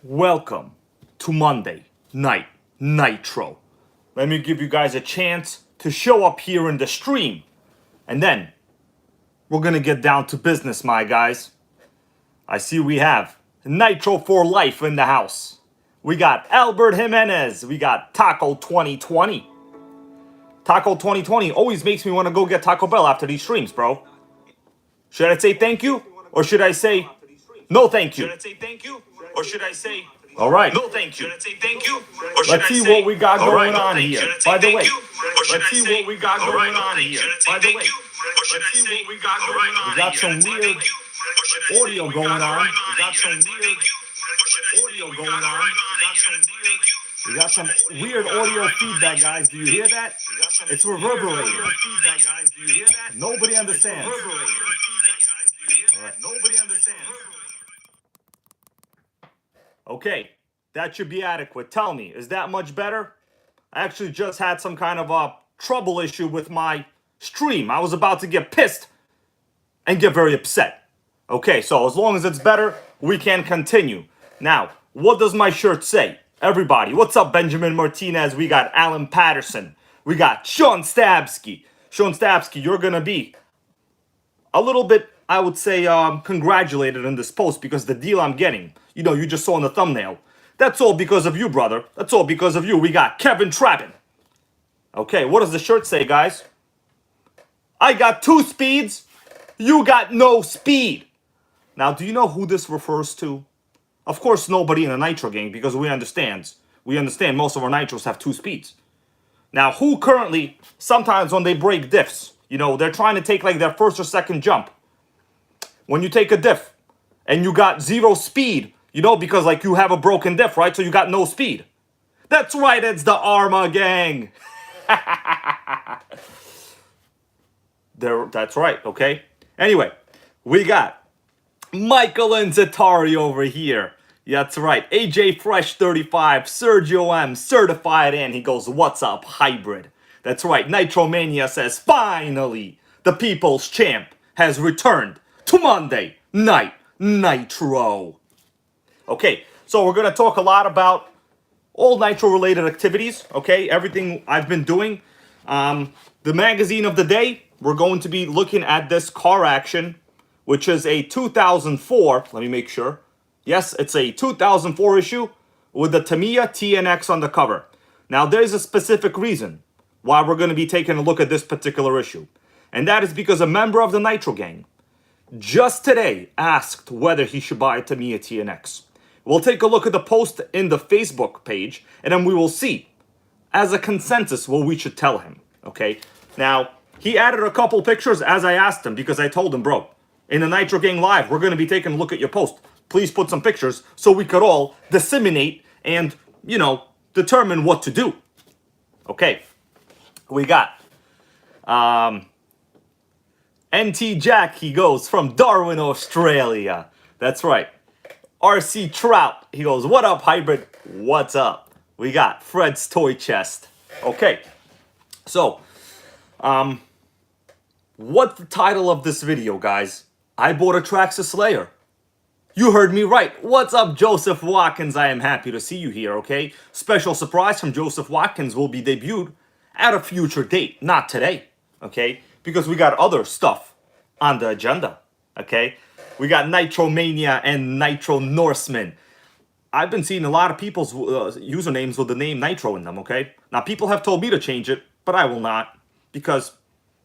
Welcome to Monday Night Nitro. Let me give you guys a chance to show up here in the stream. And then we're gonna get down to business, my guys. I see we have Nitro for Life in the house. We got Albert Jimenez. We got Taco 2020. Taco 2020 always makes me want to go get Taco Bell after these streams, bro. Should I say thank you? Or should I say no thank you? Should I say thank you? Or should I say All right. no thank you? Should I say thank you? Or should Let's I see say what we got all right, going no on thank you? here. Should I say By the thank way, you? Or should let's I see say what we got all right, going no on thank you? here. Should I say By the thank way, you? Or should let's I see say what we got all going right, no on. We thank got you? some Should I say weird thank you? Or should I say audio we going got all on. right, no We thank got you? some Should I say weird thank you? Or should I say audio we going got all on. right, no thank you? Should I say thank you? We got some weird audio feedback, guys. Do you hear that? It's reverberating. Nobody understands. All right. Nobody understands. Okay, that should be adequate. Tell me, is that much better? I actually just had some kind of a trouble issue with my stream. I was about to get pissed and get very upset. Okay, so as long as it's better, we can continue. Now, what does my shirt say? Everybody, what's up, Benjamin Martinez? We got Alan Patterson. We got Sean Stabsky. Sean Stabsky, you're gonna be a little bit, I would say, congratulated in this post because the deal I'm getting, you just saw in the thumbnail. That's all because of you, brother. That's all because of you. We got Kevin Trappin. Okay, what does the shirt say, guys? I got 2 speeds. You got no speed. Now, do you know who this refers to? Of course, nobody in the NitroGang, because we understand most of our Nitros have 2 speeds. Now, who currently, sometimes when they break diffs, they're trying to take like their first or second jump. When you take a diff and you got 0 speed, because like you have a broken diff, right? So you got no speed. That's right, it's the Arma gang. That's right, okay? Anyway, we got Michael and Zatari over here. Yeah, that's right. AJ Fresh 35, Sergio M, certified in. He goes, what's up, hybrid? That's right. Nitromania says, finally, the people's champ has returned to Monday Night Nitro. Okay, so we're going to talk a lot about all Nitro-related activities, okay? Everything I've been doing. The magazine of the day, we're going to be looking at this car action, which is a 2004, let me make sure. Yes, it's a 2004 issue with the Tamiya TNX on the cover. Now, there's a specific reason why we're going to be taking a look at this particular issue. And that is because a member of the NitroGang just today asked whether he should buy a Tamiya TNX. We'll take a look at the post in the Facebook page, and then we will see, as a consensus, what we should tell him, okay? Now, he added a couple pictures as I asked him, because I told him, bro, in the NitroGang Live, we're going to be taking a look at your post. Please put some pictures so we could all disseminate and, determine what to do. Okay, we got NT Jack, he goes, from Darwin, Australia. That's right. RC Trout, he goes, what up, hybrid? What's up? We got Fred's Toy Chest. Okay, so, what's the title of this video, guys? I bought a Traxxas Slayer. You heard me right. What's up, Joseph Watkins? I am happy to see you here, okay? Special surprise from Joseph Watkins will be debuted at a future date, not today, okay? Because we got other stuff on the agenda, okay? We got Nitromania and Nitro Norseman. I've been seeing a lot of people's usernames with the name Nitro in them, okay? Now, people have told me to change it, but I will not, because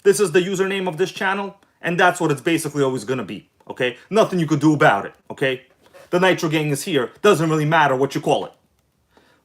this is the username of this channel, and that's what it's basically always going to be, okay? Nothing you could do about it, okay? The Nitro Gang is here. Doesn't really matter what you call it.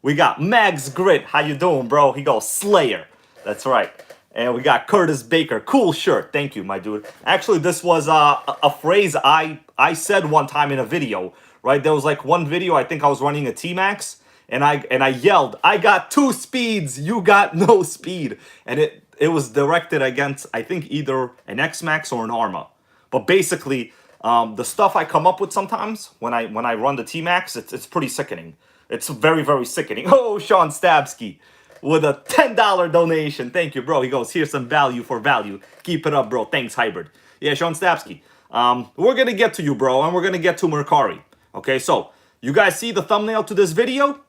We got Mags Grit. How you doing, bro? He goes, Slayer. That's right. And we got Curtis Baker. Cool shirt. Thank you, my dude. Actually, this was a phrase I said one time in a video, right? There was like one video, I think I was running a T-Max, and I yelled, I got 2 speeds, you got no speed. And it was directed against, I think, either an X-Max or an Arma. But basically, the stuff I come up with sometimes when I run the T-Max, it's pretty sickening. It's very, very sickening. Oh, Sean Stabsky with a $10 donation. Thank you, bro. He goes, here's some value for value. Keep it up, bro. Thanks, hybrid. Yeah, Sean Stabsky. We're going to get to you, bro, and we're going to get to Mercari. Okay, so You guys see the thumbnail to this video?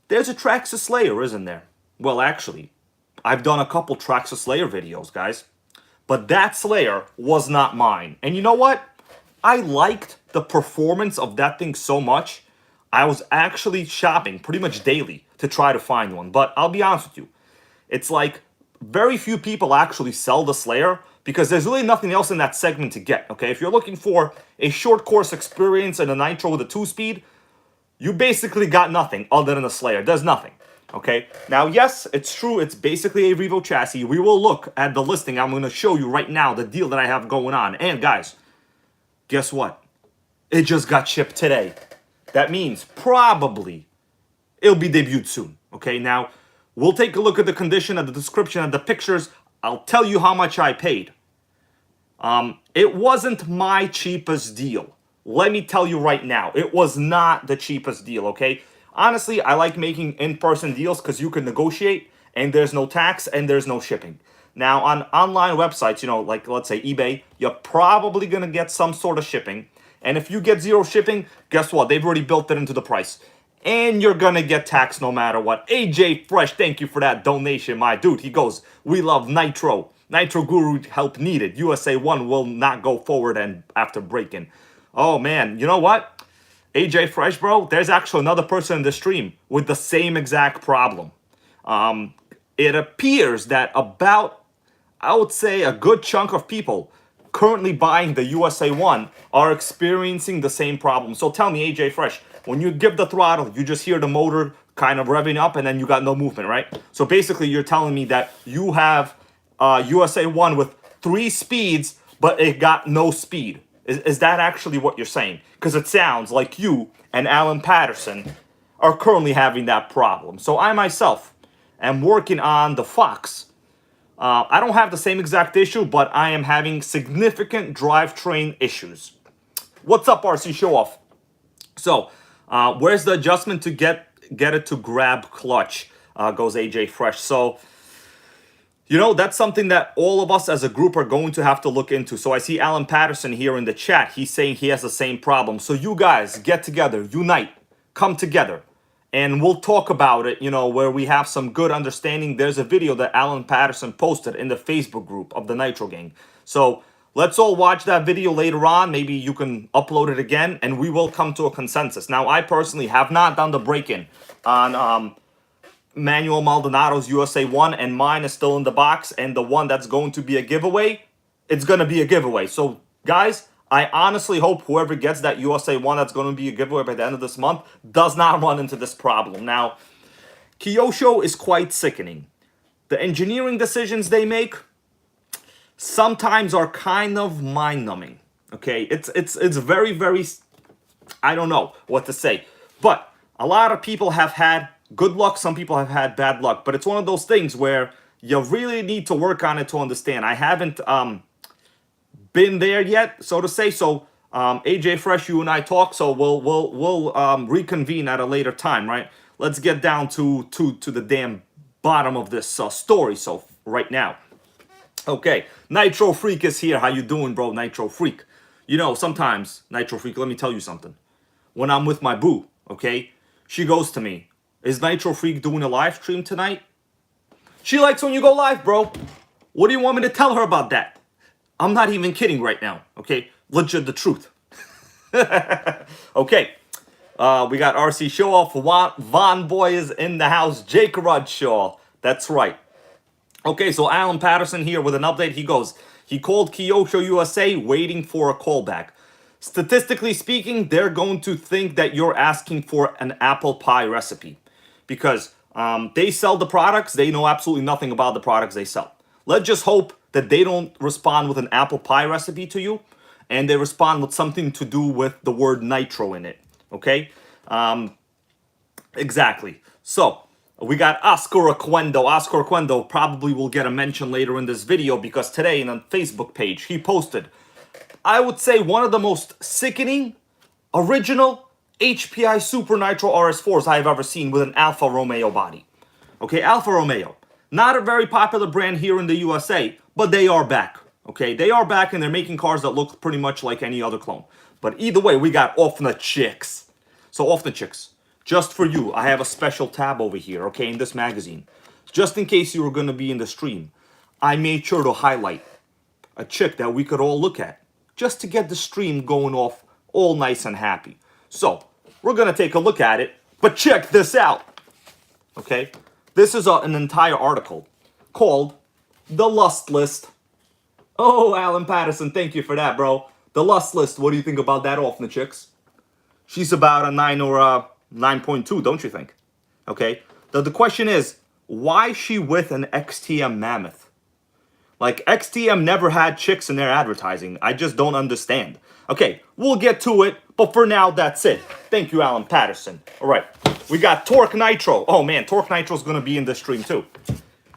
There's a Traxxas Slayer, isn't there? Well, actually, I've done a couple Traxxas Slayer videos, guys. But that Slayer was not mine. And you know what? I liked the performance of that thing so much, I was actually shopping pretty much daily to try to find one. But I'll be honest with you, it's like very few people actually sell the Slayer because there's really nothing else in that segment to get, okay? If you're looking for a short course experience and a Nitro with a 2-speed, you basically got nothing other than a Slayer. There's nothing, okay? Now, yes, it's true. It's basically a Revo chassis. We will look at the listing. I'm going to show you right now the deal that I have going on. And, guys, guess what? It just got shipped today. That means probably it'll be debuted soon, okay? Now, we'll take a look at the condition and the description and the pictures. I'll tell you how much I paid. It wasn't my cheapest deal. Let me tell you right now, it was not the cheapest deal, okay? Honestly, I like making in-person deals because you can negotiate and there's no tax and there's no shipping. Now, on online websites, you know, like let's say eBay, you're probably going to get some sort of shipping. And if you get zero shipping, guess what? They've already built it into the price. And you're going to get taxed no matter what. AJ Fresh, thank you for that donation, my dude. He goes, we love Nitro. Nitro Guru help needed. USA 1 will not go forward and after breaking. Oh, man. You know what? AJ Fresh, bro, there's actually another person in the stream with the same exact problem. It appears that about, I would say, a good chunk of people currently buying the USA 1 are experiencing the same problem. So tell me, AJ Fresh, when you give the throttle, you just hear the motor kind of revving up and then you got no movement, right? So basically you're telling me that you have USA 1 with 3 speeds, but it got no speed. Is that actually what you're saying? Because it sounds like you and Alan Patterson are currently having that problem. So I myself am working on the Fox. I don't have the same exact issue, but I am having significant drivetrain issues. What's up, RC Show Off? So, where's the adjustment to get it to grab clutch? Goes AJ Fresh. So, you know, that's something that all of us as a group are going to have to look into. So I see Alan Patterson here in the chat. He's saying he has the same problem. So you guys get together, unite, come together. And we'll talk about it, you know, where we have some good understanding. There's a video that Alan Patterson posted in the Facebook group of the NitroGang. So let's all watch that video later on. Maybe you can upload it again, and we will come to a consensus. Now, I personally have not done the break-in on Manuel Maldonado's USA 1, and mine is still in the box. And the one that's going to be a giveaway, it's going to be a giveaway. So, guys, I honestly hope whoever gets that USA 1 that's going to be a giveaway by the end of this month does not run into this problem. Now, Kyosho is quite sickening. The engineering decisions they make sometimes are kind of mind-numbing. Okay, it's very, very, I don't know what to say. But a lot of people have had good luck. Some people have had bad luck. But it's one of those things where you really need to work on it to understand. I haven't been there yet, so to say. So AJ Fresh, you and I talk, so we'll reconvene at a later time, right? Let's get down to the damn bottom of this story. So right now, okay, Nitro Freak is here. How you doing, bro? Nitro Freak. You know, sometimes Nitro Freak, let me tell you something. When I'm with my boo, okay, she goes to me, is Nitro Freak doing a live stream tonight? She likes when you go live, bro. What do you want me to tell her about that? I'm not even kidding right now, okay? Legit the truth. Okay, we got RC Show Off. Von Boy is in the house. Jake Rudshaw, that's right. Okay, so Alan Patterson here with an update. He goes, he called Kyosho USA waiting for a callback. Statistically speaking, they're going to think that you're asking for an apple pie recipe because they sell the products. They know absolutely nothing about the products they sell. Let's just hope that they don't respond with an apple pie recipe to you and they respond with something to do with the word nitro in it, okay? Exactly. So, we got Oscar Aquendo. Oscar Aquendo probably will get a mention later in this video because today on the Facebook page, he posted, I would say, one of the most sickening, original HPI Super Nitro RS4s I have ever seen with an Alfa Romeo body. Okay, Alfa Romeo. Not a very popular brand here in the USA, but they are back. Okay, they are back and they're making cars that look pretty much like any other clone. But either way, we got off the chicks. So off the chicks. Just for you, I have a special tab over here, okay, in this magazine. Just in case you were going to be in the stream, I made sure to highlight a chick that we could all look at, just to get the stream going off all nice and happy. So, we're going to take a look at it, but check this out, okay? This is an entire article called The Lust List. Oh, Alan Patterson, thank you for that, bro. The Lust List, what do you think about that, off the chicks? She's about a 9 or a 9.2, don't you think? Okay, the question is, why is she with an XTM mammoth? Like, XTM never had chicks in their advertising. I just don't understand. Okay, we'll get to it, but for now, that's it. Thank you, Alan Patterson. All right, we got Torque Nitro. Oh, man, Torque Nitro's going to be in this stream, too.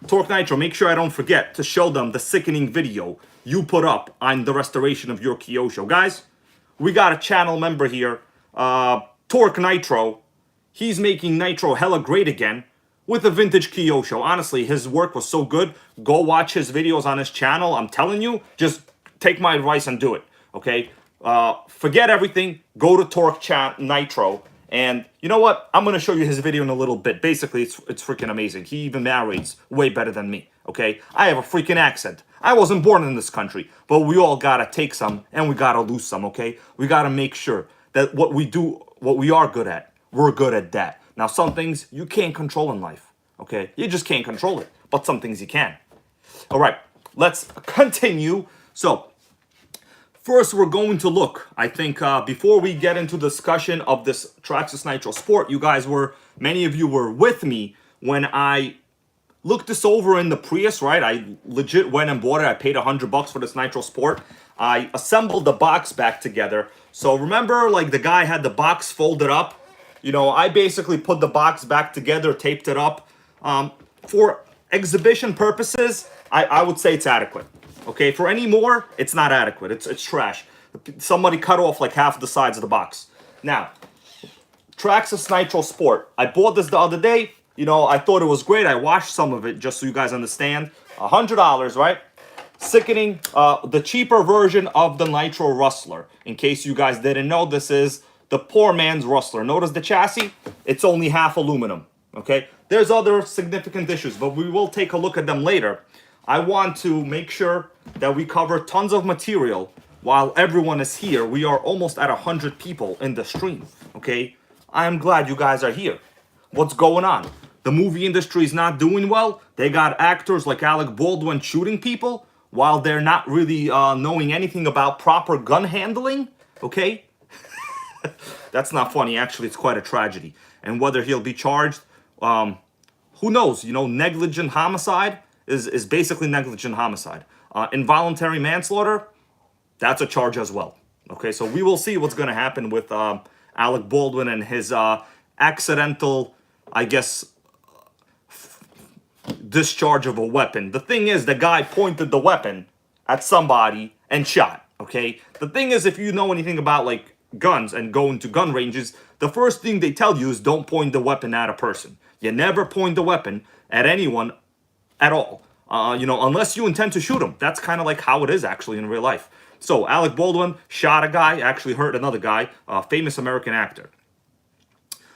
Torque Nitro, make sure I don't forget to show them the sickening video you put up on the restoration of your Kyosho. Guys, we got a channel member here, Torque Nitro. He's making Nitro hella great again with a vintage Kyosho. Honestly, his work was so good. Go watch his videos on his channel. I'm telling you, just take my advice and do it, okay? Forget everything. Go to Torque Nitro. And you know what? I'm going to show you his video in a little bit. Basically, it's freaking amazing. He even narrates way better than me, okay? I have a freaking accent. I wasn't born in this country, but we all got to take some and we got to lose some, okay? We got to make sure that what we do, what we are good at, we're good at that. Now, some things you can't control in life, okay? You just can't control it, but some things you can. All right, let's continue. So, first we're going to look, I think, before we get into discussion of this Traxxas Nitro Sport, many of you were with me when I looked this over in the Prius, right? I legit went and bought it. I paid $100 for this Nitro Sport. I assembled the box back together. So remember, like, the guy had the box folded up? You know, I basically put the box back together, taped it up. For exhibition purposes, I would say it's adequate. Okay, for any more, it's not adequate. It's trash. Somebody cut off like half the sides of the box. Now, Traxxas Nitro Sport. I bought this the other day. You know, I thought it was great. I watched some of it just so you guys understand. $100, right? Sickening, the cheaper version of the Nitro Rustler. In case you guys didn't know, this is the poor man's Rustler. Notice the chassis? It's only half aluminum, okay? There's other significant issues, but we will take a look at them later. I want to make sure that we cover tons of material while everyone is here. We are almost at 100 people in the stream, okay? I am glad you guys are here. What's going on? The movie industry is not doing well. They got actors like Alec Baldwin shooting people while they're not really knowing anything about proper gun handling, okay? That's not funny. Actually, it's quite a tragedy. And whether he'll be charged, who knows? You know, negligent homicide is basically negligent homicide. Involuntary manslaughter, that's a charge as well. Okay, so we will see what's going to happen with Alec Baldwin and his accidental, I guess, discharge of a weapon. The thing is, the guy pointed the weapon at somebody and shot, okay? The thing is, if you know anything about, like, guns and go into gun ranges, the first thing they tell you is don't point the weapon at a person. You never point the weapon at anyone at all, you know, unless you intend to shoot him. That's kind of like how it is actually in real life. So Alec Baldwin shot a guy, actually hurt another guy, a famous American actor.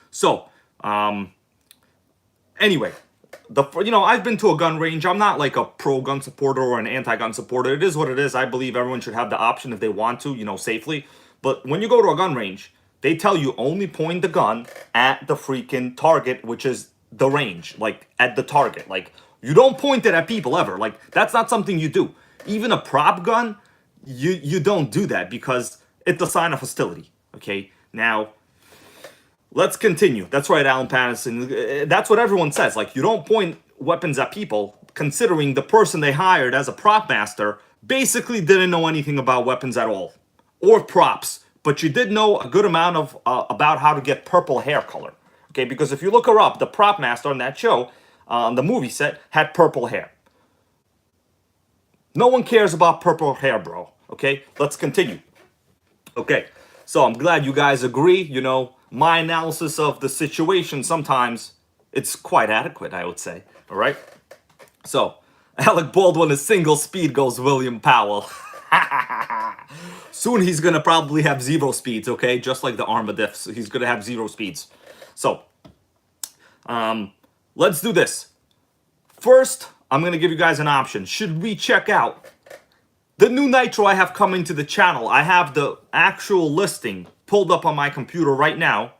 So, anyway, you know, I've been to a gun range. I'm not like a pro-gun supporter or an anti-gun supporter. It is what it is. I believe everyone should have the option if they want to, you know, safely. But when you go to a gun range, they tell you only point the gun at the freaking target, which is the range, like at the target. Like, you don't point it at people ever. Like, that's not something you do. Even a prop gun, you don't do that because it's a sign of hostility. Okay, now let's continue. That's right, Alan Patterson. That's what everyone says. Like, you don't point weapons at people, considering the person they hired as a prop master basically didn't know anything about weapons at all or props, but you did know a good amount of about how to get purple hair color. Okay, because if you look her up, the prop master on that show, on the movie set, had purple hair. No one cares about purple hair, bro. Okay, let's continue. Okay, so I'm glad you guys agree. You know, my analysis of the situation, sometimes it's quite adequate, I would say. All right, so Alec Baldwin is single speed, goes William Powell. Soon he's gonna probably have 0 speeds, okay? Just like the Arma diffs, he's gonna have 0 speeds. So, let's do this. First, I'm gonna give you guys an option. Should we check out the new Nitro I have coming to the channel? I have the actual listing pulled up on my computer right now.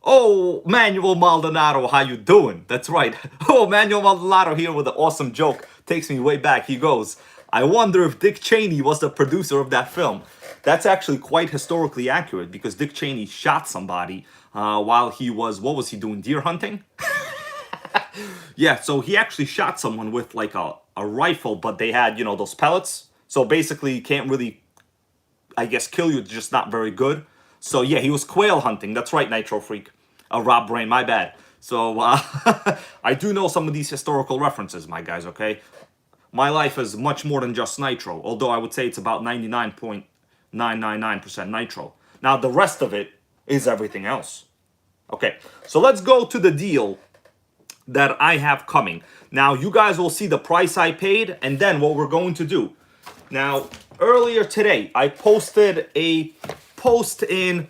Oh, Manuel Maldonado, how you doing? That's right. Oh, Manuel Maldonado here with an awesome joke. Takes me way back. He goes, I wonder if Dick Cheney was the producer of that film. That's actually quite historically accurate because Dick Cheney shot somebody while he was, what was he doing, deer hunting? Yeah, so he actually shot someone with like a rifle, but they had, you know, those pellets. So basically, you can't really, I guess, kill you. It's just not very good. So yeah, he was quail hunting. That's right, Nitro Freak. Rob Brain, my bad. So I do know some of these historical references, my guys, okay? My life is much more than just Nitro, although I would say it's about 99.999% Nitro. Now, the rest of it is everything else. Okay, so let's go to the deal that I have coming. Now, you guys will see the price I paid, and then what we're going to do. Now, earlier today, I posted a post in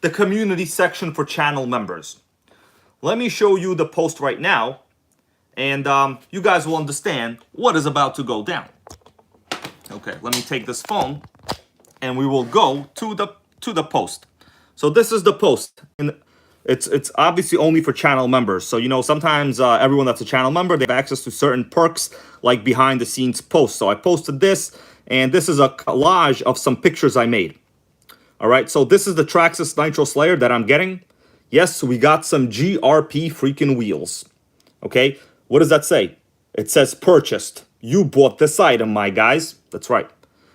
the community section for channel members. Let me show you the post right now, and you guys will understand what is about to go down. Okay, let me take this phone, and we will go to the post. So this is the post, and it's obviously only for channel members. So, you know, sometimes everyone that's a channel member, they have access to certain perks like behind the scenes posts. So I posted this, and this is a collage of some pictures I made. All right, so this is the Traxxas Nitro Slayer that I'm getting. Yes, we got some GRP freaking wheels. Okay, what does that say? It says purchased. You bought this item, my guys. That's right.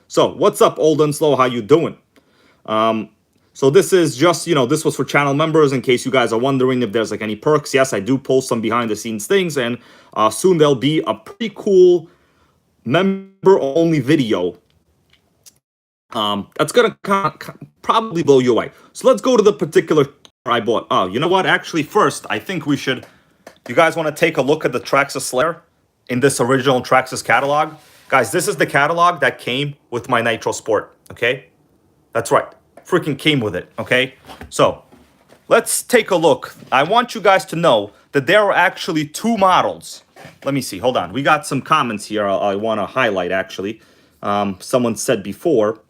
So what's up, old and slow? How you doing? So this is just, you know, this was for channel members in case you guys are wondering if there's like any perks. Yes, I do post some behind the scenes things, and soon there'll be a pretty cool member only video. That's gonna probably blow you away. So let's go to the particular I bought. Oh, you know what? Actually, first, I think we should. You guys want to take a look at the Traxxas Slayer in this original Traxxas catalog? Guys, this is the catalog that came with my Nitro Sport, okay? That's right. Freaking came with it, okay? So, let's take a look. I want you guys to know that there are actually 2 models. Let me see. Hold on. We got some comments here I want to highlight, actually. Someone said before.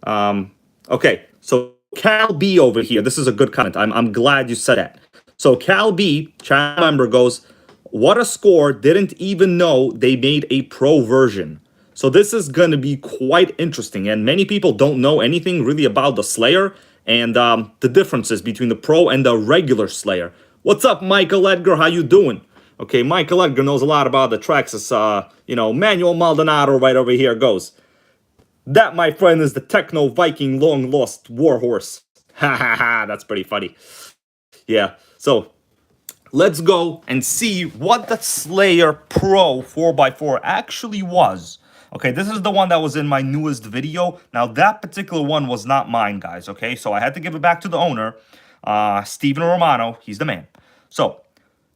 Okay, so Cal B over here. This is a good comment. I'm glad you said that. So Cal B, channel member, goes, what a score, didn't even know they made a pro version. So this is going to be quite interesting, and many people don't know anything really about the Slayer and the differences between the pro and the regular Slayer. What's up, Michael Edgar? How you doing? Okay, Michael Edgar knows a lot about the Traxxas, you know, Manuel Maldonado right over here goes. That, my friend, is the Techno Viking long lost warhorse. Ha ha ha, that's pretty funny. Yeah, so let's go and see what the Slayer Pro 4x4 actually was. Okay, this is the one that was in my newest video. Now, that particular one was not mine, guys, okay? So I had to give it back to the owner, Steven Romano. He's the man. So,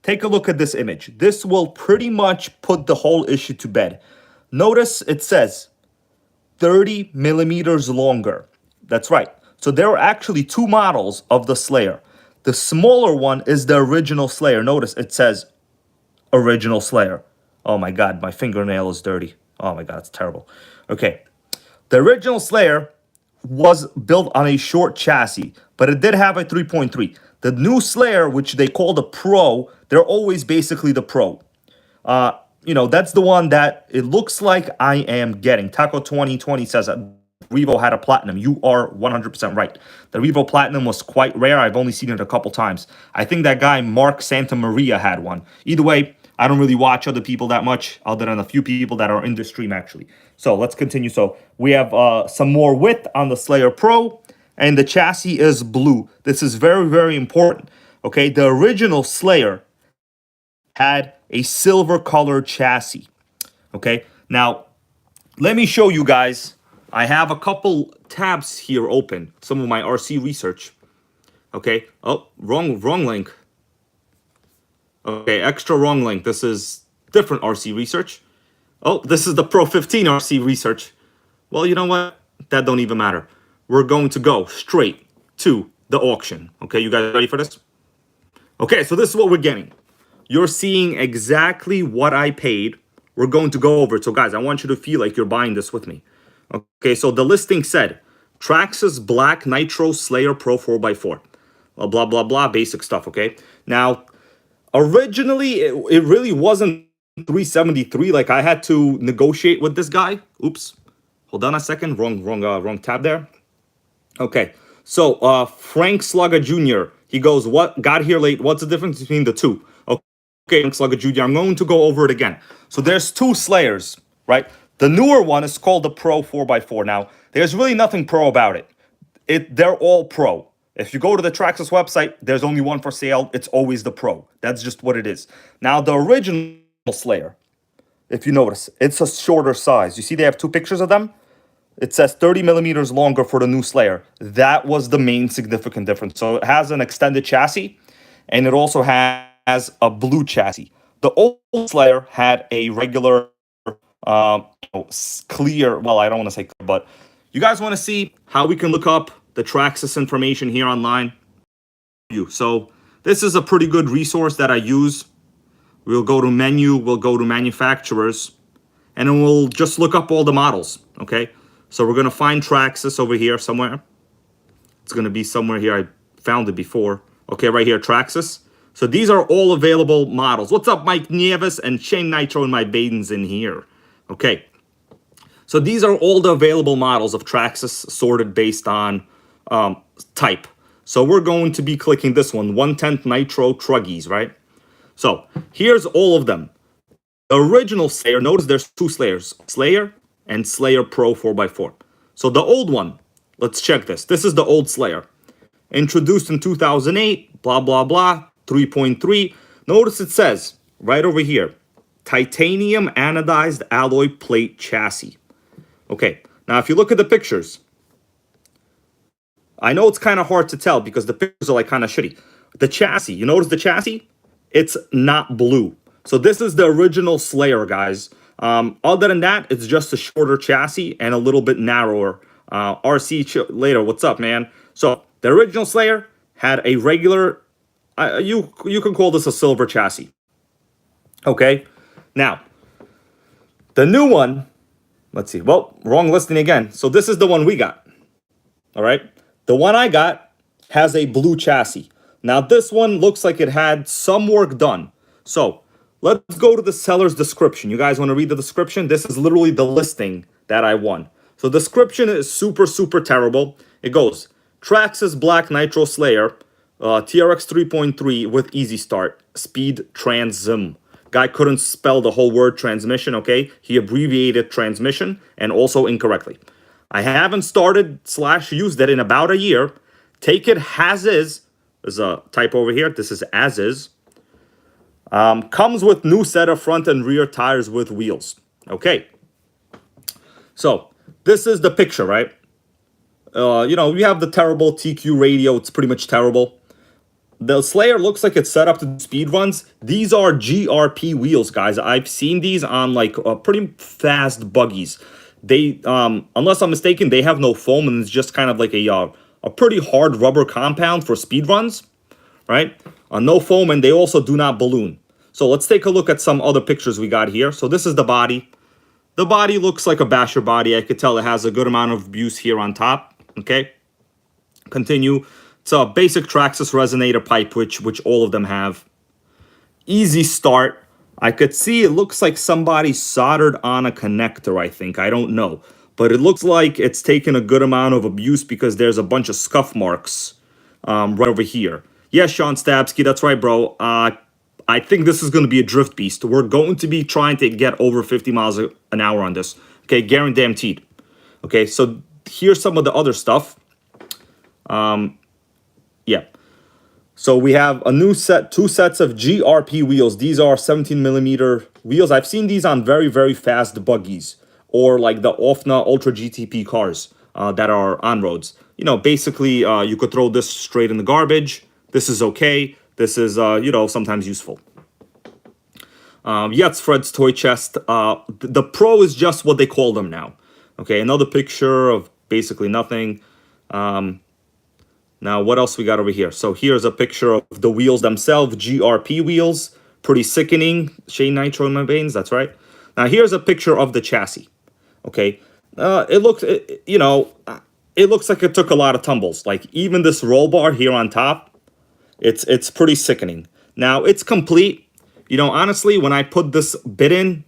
take a look at this image. This will pretty much put the whole issue to bed. Notice it says 30 millimeters longer. That's right. So there are actually 2 models of the Slayer. The smaller one is the original Slayer. Notice it says original Slayer. Oh my God, my fingernail is dirty. Oh my God, it's terrible. Okay. The original Slayer was built on a short chassis, but it did have a 3.3. The new Slayer, which they call the Pro, they're always basically the Pro. You know, that's the one that it looks like I am getting. Taco 2020 says that Revo had a Platinum. You are 100% right. The Revo Platinum was quite rare. I've only seen it a couple times. I think that guy, Mark Santamaria, had one. Either way, I don't really watch other people that much, other than a few people that are in the stream, actually. So let's continue. So we have some more width on the Slayer Pro, and the chassis is blue. This is very, very important. Okay, the original Slayer had a silver colored chassis. Okay, now let me show you guys. I have a couple tabs here open, some of my RC research. Okay, oh, wrong link. Okay, extra wrong link. This is different RC research. Oh, this is the Pro 15 RC research. Well, you know what? that don't even matter. We're going to go straight to the auction. Okay, you guys ready for this? Okay, so this is what we're getting. You're seeing exactly what I paid. We're going to go over it. So guys, I want you to feel like you're buying this with me. Okay, so the listing said, Traxxas Black Nitro Slayer Pro 4x4. Blah, blah, blah, basic stuff, okay? Now, originally, it really wasn't 373. Like, I had to negotiate with this guy. Oops. Hold on a second. Wrong tab there. Okay, so Frank Slugger Jr., he goes, what got here late? What's the difference between the two? Okay, Frank Slugger Jr., I'm going to go over it again. So there's two Slayers, right? The newer one is called the Pro 4x4. Now, there's really nothing pro about it. They're all pro. If you go to the Traxxas website, there's only one for sale. It's always the Pro. That's just what it is. Now, the original Slayer, if you notice, it's a shorter size. You see they have two pictures of them? It says 30 millimeters longer for the new Slayer. That was the main significant difference. So it has an extended chassis, and it also has a blue chassis. The old Slayer had a regular, clear, well, I don't want to say clear, but you guys want to see how we can look up the Traxxas information here online? So this is a pretty good resource that I use. We'll go to menu, we'll go to manufacturers, and then we'll just look up all the models, okay? So we're going to find Traxxas over here somewhere. It's going to be somewhere here. I found it before. Okay, right here, Traxxas. So these are all available models. What's up, Mike Nieves and Shane Nitro and my Badens in here? Okay. So these are all the available models of Traxxas sorted based on type. So we're going to be clicking this one, 1/10 Nitro Truggies, right? So here's all of them. The original Slayer, notice there's two Slayers, Slayer and Slayer Pro 4x4. So the old one, let's check this. This is the old Slayer. Introduced in 2008, blah, blah, blah, 3.3. Notice it says right over here, titanium anodized alloy plate chassis. Okay, now if you look at the pictures, I know it's kind of hard to tell because the pictures are like kind of shitty. The chassis, you notice the chassis? It's not blue. So this is the original Slayer, guys. Other than that, it's just a shorter chassis and a little bit narrower. RC later, what's up, man? So the original Slayer had a regular, you can call this a silver chassis. Okay, now the new one, let's see. Well, wrong listing again. So this is the one we got. All right, the one I got has a blue chassis. Now this one looks like it had some work done. So let's go to the seller's description. You guys want to read the description? This is literally the listing that I won. So the description is super, super terrible. It goes, Traxxas Black Nitro Slayer, TRX 3.3 with easy start, speed transm. Guy couldn't spell the whole word transmission, okay? He abbreviated transmission and also incorrectly. I haven't started / used it in about a year. Take it as is. There's a typo over here. This is as is. Comes with new set of front and rear tires with wheels. Okay. So this is the picture, right? You know, we have the terrible TQ radio. It's pretty much terrible. The Slayer looks like it's set up to do speed runs. These are GRP wheels, guys. I've seen these on like pretty fast buggies. They, unless I'm mistaken, they have no foam and it's just kind of like a pretty hard rubber compound for speed runs, right? No foam, and they also do not balloon. So let's take a look at some other pictures we got here. So this is the body. The body looks like a basher body. I could tell it has a good amount of abuse here on top. Okay, continue. It's a basic Traxxas resonator pipe, which all of them have. Easy start. I could see it looks like somebody soldered on a connector, I think. I don't know. But it looks like it's taken a good amount of abuse because there's a bunch of scuff marks right over here. Yes, Sean Stabsky, that's right, bro. I think this is going to be a drift beast. We're going to be trying to get over 50 miles an hour on this. Okay, guaranteed. Okay, so here's some of the other stuff. Yeah. So we have a new set, 2 sets of GRP wheels. These are 17 millimeter wheels. I've seen these on very, very fast buggies or like the OFNA Ultra GTP cars that are on roads. You know, basically, you could throw this straight in the garbage. This is okay. This is, you know, sometimes useful. Yeah, it's Fred's toy chest. The Pro is just what they call them now. Okay, another picture of basically nothing. Now, what else we got over here? So here's a picture of the wheels themselves, GRP wheels. Pretty sickening. Shea Nitro in my veins, that's right. Now, here's a picture of the chassis, okay? It looks, it looks like it took a lot of tumbles. Like, even this roll bar here on top, it's pretty sickening. Now, it's complete. You know, honestly, when I put this bit in,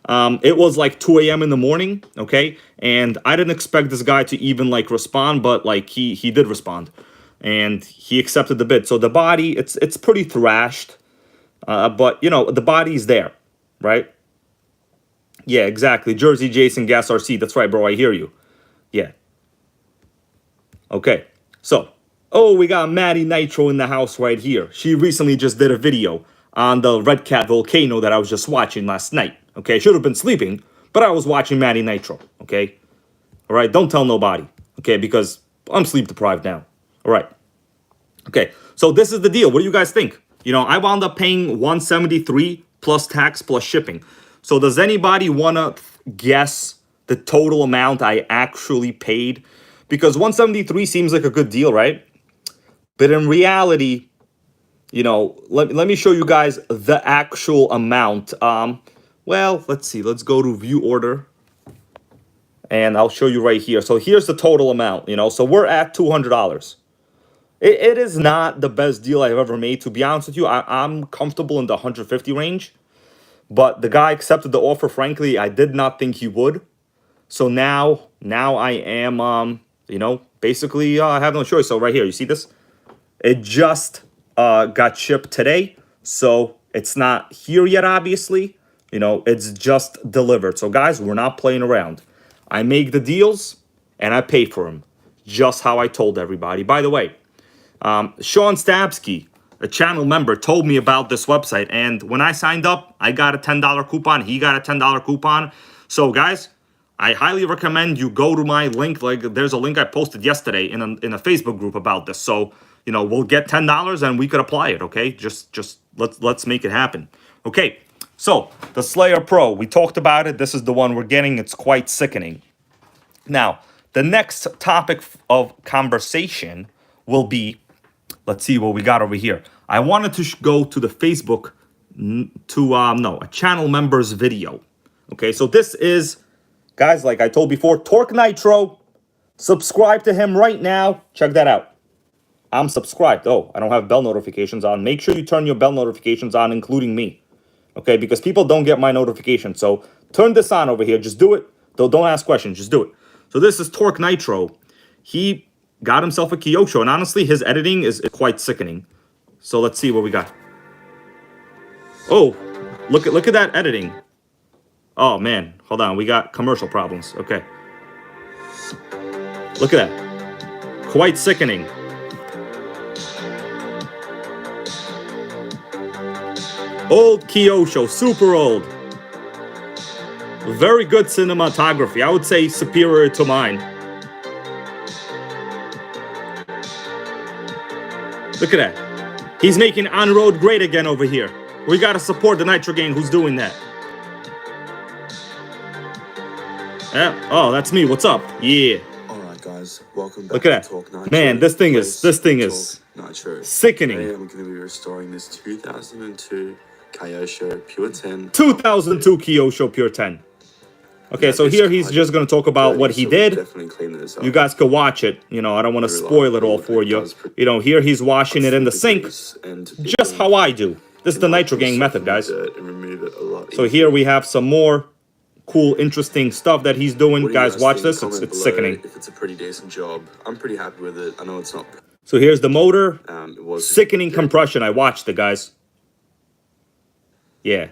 it was like 2 a.m. in the morning, okay? And I didn't expect this guy to even, like, respond, but, like, he did respond. And he accepted the bid. So the body, it's pretty thrashed. But, you know, the body's there, right? Yeah, exactly. Jersey Jason Gas RC. That's right, bro. I hear you. Yeah. Okay. So, oh, we got Maddie Nitro in the house right here. She recently just did a video on the Red Cat volcano that I was just watching last night. Okay, should have been sleeping, but I was watching Maddie Nitro. Okay. All right. Don't tell nobody. Okay, because I'm sleep deprived now. All right. Okay, so this is the deal. What do you guys think? You know, I wound up paying $173 plus tax plus shipping. So does anybody want to guess the total amount I actually paid? Because $173 seems like a good deal, right? But in reality, you know, let me show you guys the actual amount. Well, let's see. Let's go to view order. And I'll show you right here. So here's the total amount, you know. So we're at $200. It is not the best deal I've ever made. To be honest with you, I'm comfortable in the 150 range. But the guy accepted the offer. Frankly, I did not think he would. So now I am, you know, basically I have no choice. So right here, you see this? It just got shipped today. So it's not here yet, obviously. You know, it's just delivered. So guys, we're not playing around. I make the deals and I pay for them. Just how I told everybody. By the way, Sean Stabsky, a channel member, told me about this website. And when I signed up, I got a $10 coupon. He got a $10 coupon. So, guys, I highly recommend you go to my link. Like, there's a link I posted yesterday in a Facebook group about this. So, you know, we'll get $10 and we could apply it, okay? Just let's make it happen. Okay, so the Slayer Pro, we talked about it. This is the one we're getting. It's quite sickening. Now, the next topic of conversation will be, let's see what we got over here. I wanted to go to the Facebook, a channel member's video. Okay, so this is, guys, like I told before, Torque Nitro. Subscribe to him right now. Check that out. I'm subscribed. Oh, I don't have bell notifications on. Make sure you turn your bell notifications on, including me. Okay, because people don't get my notifications. So turn this on over here. Just do it. Don't ask questions. Just do it. So this is Torque Nitro. He got himself a Kyosho, and honestly, his editing is quite sickening. So let's see what we got. Oh, look at that editing. Oh man, hold on, we got commercial problems. Okay, look at that, quite sickening. Old Kyosho, super old. Very good cinematography. I would say superior to mine. Look at that. He's making on-road great again over here. We gotta support the NitroGang who's doing that. Yeah. Oh, that's me. What's up? Yeah. Alright guys, welcome back. Look at to Talk that. Nitro. Man, this thing is Nitro. sickening. Today I'm going to be restoring this 2002 Kyosho Pure 10. 2002 Kyosho Pure 10. Okay, so here he's just going to talk about what he did. Definitely clean this up. You guys can watch it. You know, I don't want to spoil it all for you. You know, here he's washing it in the sink. Just how I do. This is the NitroGang method, guys. So here we have some more cool, interesting stuff that he's doing. Guys, watch this. It's sickening. If it's a pretty decent job, I'm pretty happy with it. I know it's not. So here's the motor. It was Sickening compression. I watched it, guys. Yeah.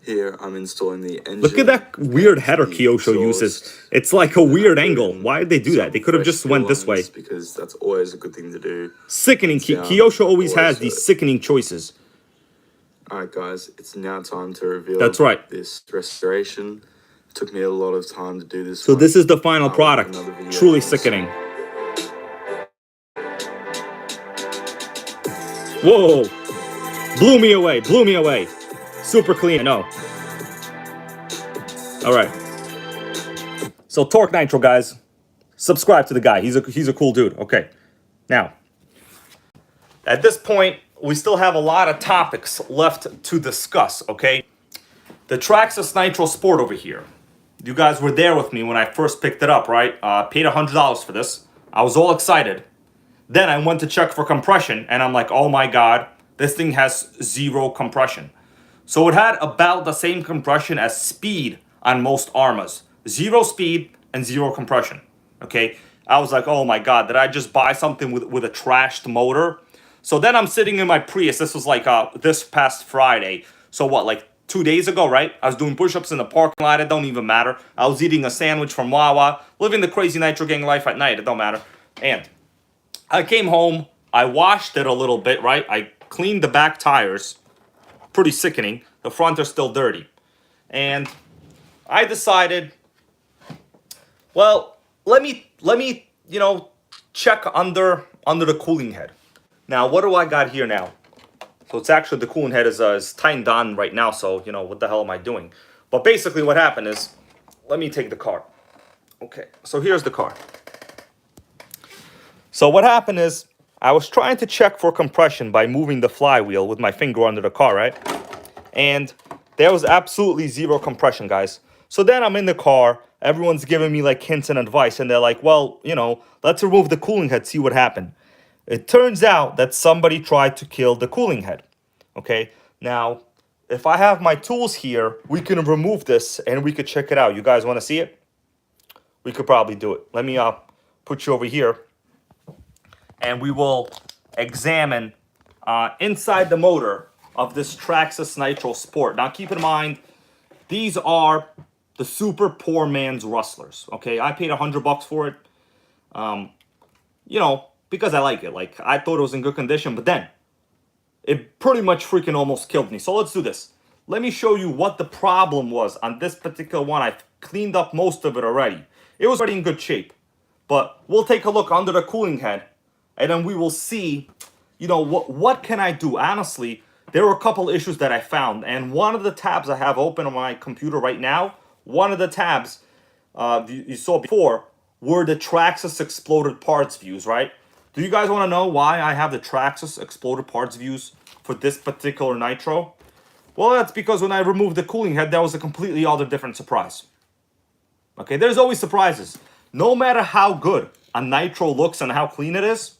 Here, I'm installing the engine. Look at that weird header Kyosho uses. It's like a weird angle. Why did they do that? They could have just went this way. Because that's always a good thing to do. Sickening. Kyosho always has these sickening choices. Alright guys, it's now time to reveal That's right. This restoration. It took me a lot of time to do this. So this is the final product. Truly sickening. Whoa. Blew me away. Blew me away. Super clean. No. Alright. So Torque Nitro, guys. subscribe to the guy. He's a cool dude. Okay. Now, at this point, we still have a lot of topics left to discuss, okay? The Traxxas Nitro Sport over here. You guys were there with me when I first picked it up, right? Paid $100 for this. I was all excited. Then I went to check for compression, and I'm like, oh my god, this thing has 0 compression. So it had about the same compression as speed on most Armas. 0 speed and 0 compression, okay? I was like, oh my god, did I just buy something with a trashed motor? So then I'm sitting in my Prius. This was like this past Friday. So what, like 2 days ago, right? I was doing push-ups in the parking lot. It don't even matter. I was eating a sandwich from Wawa, living the crazy NitroGang life at night. It don't matter. And I came home. I washed it a little bit, right? I cleaned the back tires. Pretty sickening. The front are still dirty. And I decided, well, let me you know, check under the cooling head. Now, what do I got here now? So it's actually, the cooling head is tightened on right now, so, you know, what the hell am I doing? But basically what happened is, let me take the car. Okay, so here's the car. So what happened is, I was trying to check for compression by moving the flywheel with my finger under the car, right? And there was absolutely 0 compression, guys. So then I'm in the car, everyone's giving me like hints and advice, and they're like, well, you know, let's remove the cooling head, see what happened. It turns out that somebody tried to kill the cooling head, okay? Now, if I have my tools here, we can remove this and we could check it out. You guys want to see it? We could probably do it. Let me put you over here, and we will examine inside the motor of this Traxxas Nitro Sport. Now, keep in mind, these are the super poor man's rustlers, okay? I paid $100 for it, you know, because I like it. Like, I thought it was in good condition, but then it pretty much freaking almost killed me. So let's do this. Let me show you what the problem was on this particular one. I've cleaned up most of it already. It was already in good shape, but we'll take a look under the cooling head, and then we will see, you know, what can I do? Honestly, there were a couple issues that I found, and one of the tabs I have open on my computer right now, one of the tabs you saw before were the Traxxas exploded parts views, right? Do you guys want to know why I have the Traxxas exploded parts views for this particular Nitro? Well, that's because when I removed the cooling head, that was a completely other different surprise. Okay, there's always surprises. No matter how good a Nitro looks and how clean it is,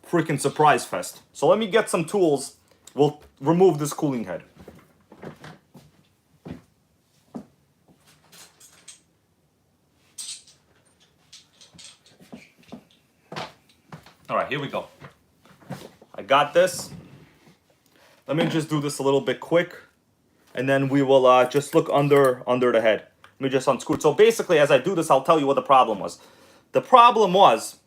freaking surprise fest. So let me get some tools. We'll remove this cooling head. All right, here we go. I got this. Let me just do this a little bit quick, and then we will just look under the head. Let me just unscrew it. So basically, as I do this, I'll tell you what the problem was. The problem was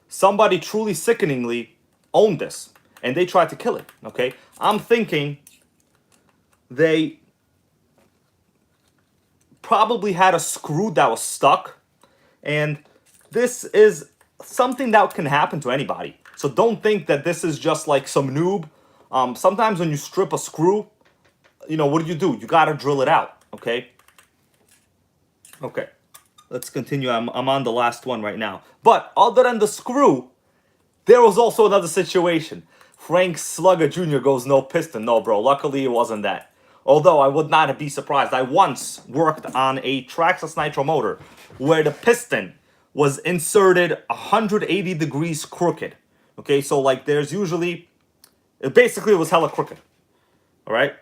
somebody truly sickeningly owned this, and they tried to kill it, okay? I'm thinking they probably had a screw that was stuck, and this is something that can happen to anybody. So don't think that this is just like some noob. Sometimes when you strip a screw, you know, what do? You gotta drill it out, okay? Okay, let's continue. I'm on the last one right now. But other than the screw, there was also another situation. Frank Slugger Jr. goes, no piston. No, bro, luckily it wasn't that. Although I would not be surprised. I once worked on a Traxxas Nitro motor where the piston was inserted 180 degrees crooked. Okay, so like there's usually, basically it was hella crooked. All right.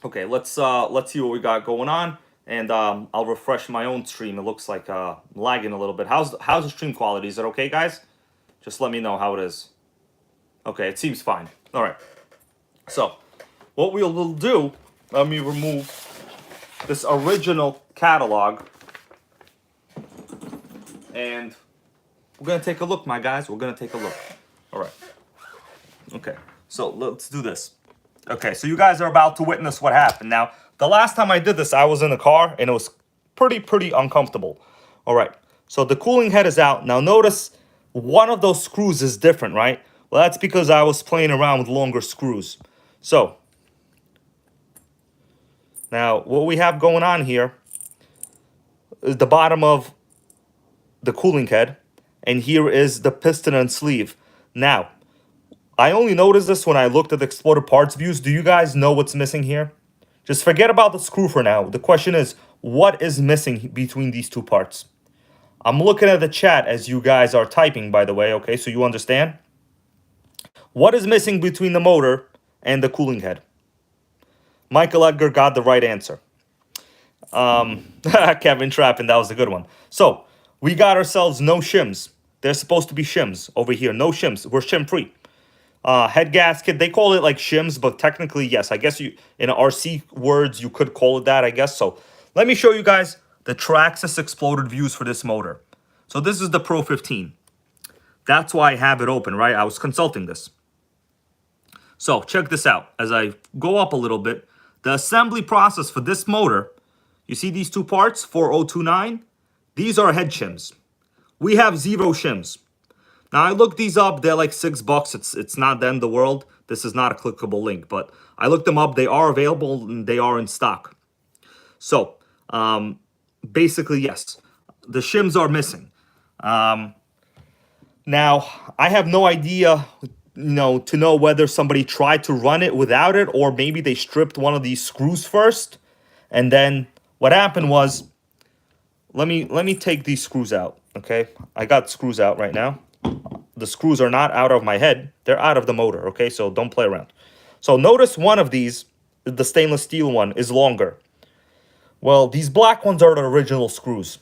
Okay, let's see what we got going on, and I'll refresh my own stream. It looks like lagging a little bit. How's the stream quality? Is it okay, guys? Just let me know how it is. Okay, it seems fine. All right. So what we will do, let me remove this original catalog, and we're gonna take a look, my guys. We're gonna take a look. All right. Okay, so let's do this. Okay, so you guys are about to witness what happened. Now, the last time I did this, I was in the car, and it was pretty uncomfortable. All right, so the cooling head is out. Now, notice one of those screws is different, right? Well, that's because I was playing around with longer screws. So, now, what we have going on here, is the bottom of the cooling head, and here is the piston and sleeve. Now, I only noticed this when I looked at the exploded parts views. Do you guys know what's missing here? Just forget about the screw for now. The question is, what is missing between these two parts? I'm looking at the chat as you guys are typing, by the way, okay, so you understand. What is missing between the motor and the cooling head? Michael Edgar got the right answer. Kevin Trappin, that was a good one. So, we got ourselves no shims. There's supposed to be shims over here. No shims. We're shim free. Head gasket, they call it like shims, but technically, yes, I guess you, in RC words, you could call it that, I guess. So, let me show you guys the Traxxas exploded views for this motor. So, this is the Pro 15. That's why I have it open, right? I was consulting this. So, check this out. As I go up a little bit, the assembly process for this motor, you see these two parts, 4029? These are head shims. We have 0 shims. Now, I looked these up. They're like $6. It's not the end of the world. This is not a clickable link, but I looked them up. They are available and they are in stock. So, basically, yes, the shims are missing. Now, I have no idea, to know whether somebody tried to run it without it, or maybe they stripped one of these screws first, and then what happened was, let me take these screws out, okay? I got screws out right now. The screws are not out of my head. They're out of the motor, okay? So don't play around. So notice one of these, the stainless steel one, is longer. Well, these black ones are the original screws.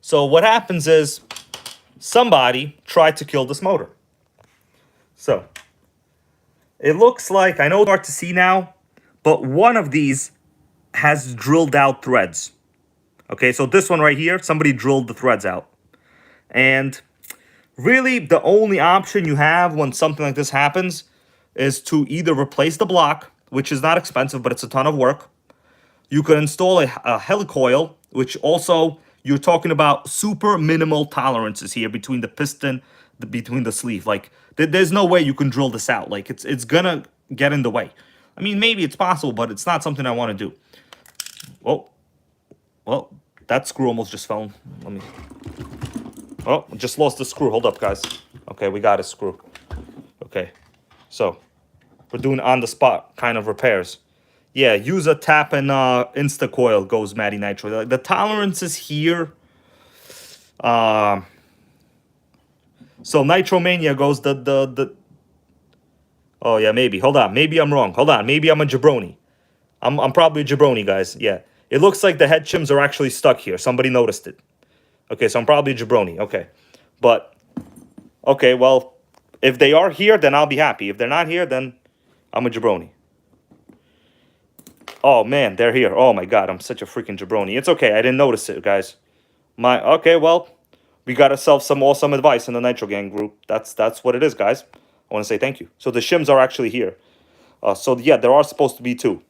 So what happens is somebody tried to kill this motor. So it looks like, I know it's hard to see now, but one of these has drilled out threads. Okay, so this one right here, somebody drilled the threads out. And really, the only option you have when something like this happens is to either replace the block, which is not expensive, but it's a ton of work. You could install a helicoil, which also, you're talking about super minimal tolerances here between the piston, between the sleeve. Like, there's no way you can drill this out. Like, it's gonna get in the way. I mean, maybe it's possible, but it's not something I want to do. Well, that screw almost just fell. Let me... Oh, just lost the screw. Hold up, guys. Okay, we got a screw. Okay, so we're doing on-the-spot kind of repairs. Yeah, use a tap and insta coil, goes Matty Nitro. The tolerances here. So Nitromania goes the. Oh yeah, maybe. Hold on, maybe I'm wrong. Hold on, maybe I'm a jabroni. I'm probably a jabroni, guys. Yeah, it looks like the head shims are actually stuck here. Somebody noticed it. Okay, so I'm probably a jabroni. Okay, but okay, well, if they are here, then I'll be happy. If they're not here, then I'm a jabroni. Oh man, they're here. Oh my god, I'm such a freaking jabroni. It's okay, I didn't notice it, guys. Okay, well, we got ourselves some awesome advice in the NitroGang group. That's what it is, guys. I want to say thank you. So the shims are actually here. So yeah, there are supposed to be 2.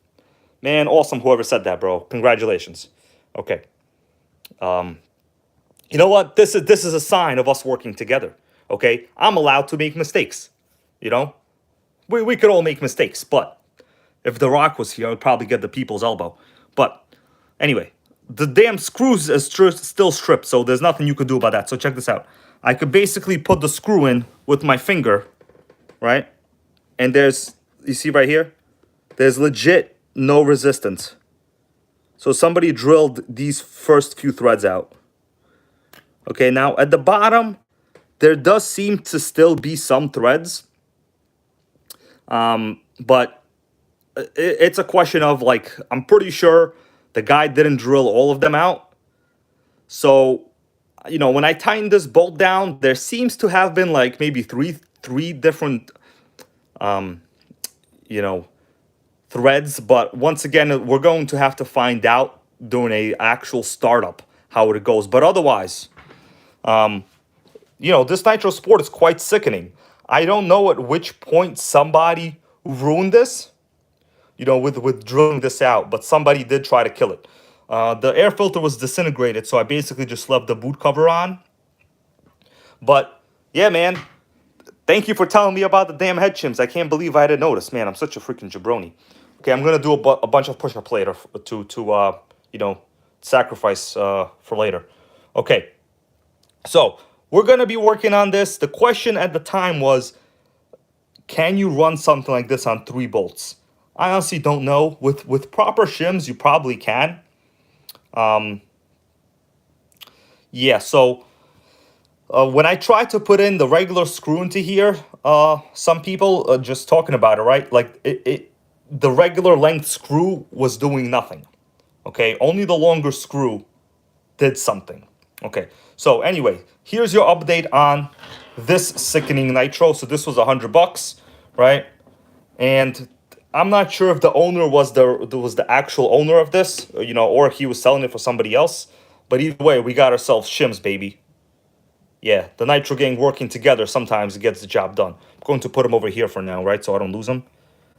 Man, awesome, whoever said that, bro. Congratulations. Okay. You know what? This is a sign of us working together. Okay? I'm allowed to make mistakes. You know? We could all make mistakes, but if The Rock was here, I would probably get the people's elbow. But anyway, the damn screws is still stripped, so there's nothing you could do about that. So check this out. I could basically put the screw in with my finger, right? And there's, you see right here? There's legit no resistance. So somebody drilled these first few threads out. Okay, now at the bottom, there does seem to still be some threads. But it's a question of, like, I'm pretty sure the guy didn't drill all of them out. So, when I tightened this bolt down, there seems to have been like maybe three different, threads. But once again, we're going to have to find out during a actual startup how it goes. But otherwise, this Nitro Sport is quite sickening. I don't know at which point somebody ruined this, with drilling this out, but somebody did try to kill it. The air filter was disintegrated, so I basically just left the boot cover on. But, yeah, man, thank you for telling me about the damn head shims. I can't believe I didn't notice. Man, I'm such a freaking jabroni. Okay, I'm going to do a bunch of push-up later to sacrifice for later. Okay, so we're going to be working on this. The question at the time was, can you run something like this on 3 bolts? I honestly don't know. With proper shims, you probably can. Yeah, so when I tried to put in the regular screw into here, some people are just talking about it, right? Like, the regular length screw was doing nothing. Okay, only the longer screw did something. Okay, so anyway, here's your update on this Sickening Nitro. So this was $100, right? And I'm not sure if the owner was the actual owner of this, you know, or he was selling it for somebody else. But either way, we got ourselves shims, baby. Yeah, the NitroGang working together sometimes gets the job done. I'm going to put them over here for now, right? So I don't lose them.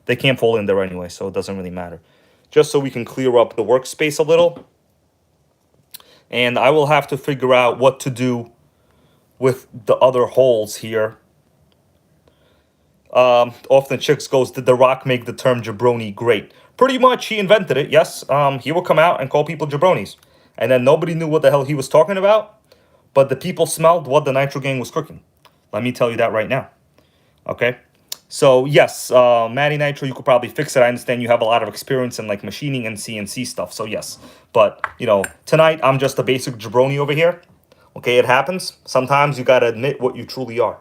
They can't fall in there anyway, so it doesn't really matter. Just so we can clear up the workspace a little. And I will have to figure out what to do with the other holes here. Often chicks goes, did The Rock make the term jabroni great? Pretty much, he invented it, yes. He will come out and call people jabronis. And then nobody knew what the hell he was talking about. But the people smelled what the NitroGang was cooking. Let me tell you that right now. Okay? So, yes, Matty Nitro, you could probably fix it. I understand you have a lot of experience in, like, machining and CNC stuff. So, yes. But, you know, tonight, I'm just a basic jabroni over here. Okay, it happens. Sometimes you got to admit what you truly are.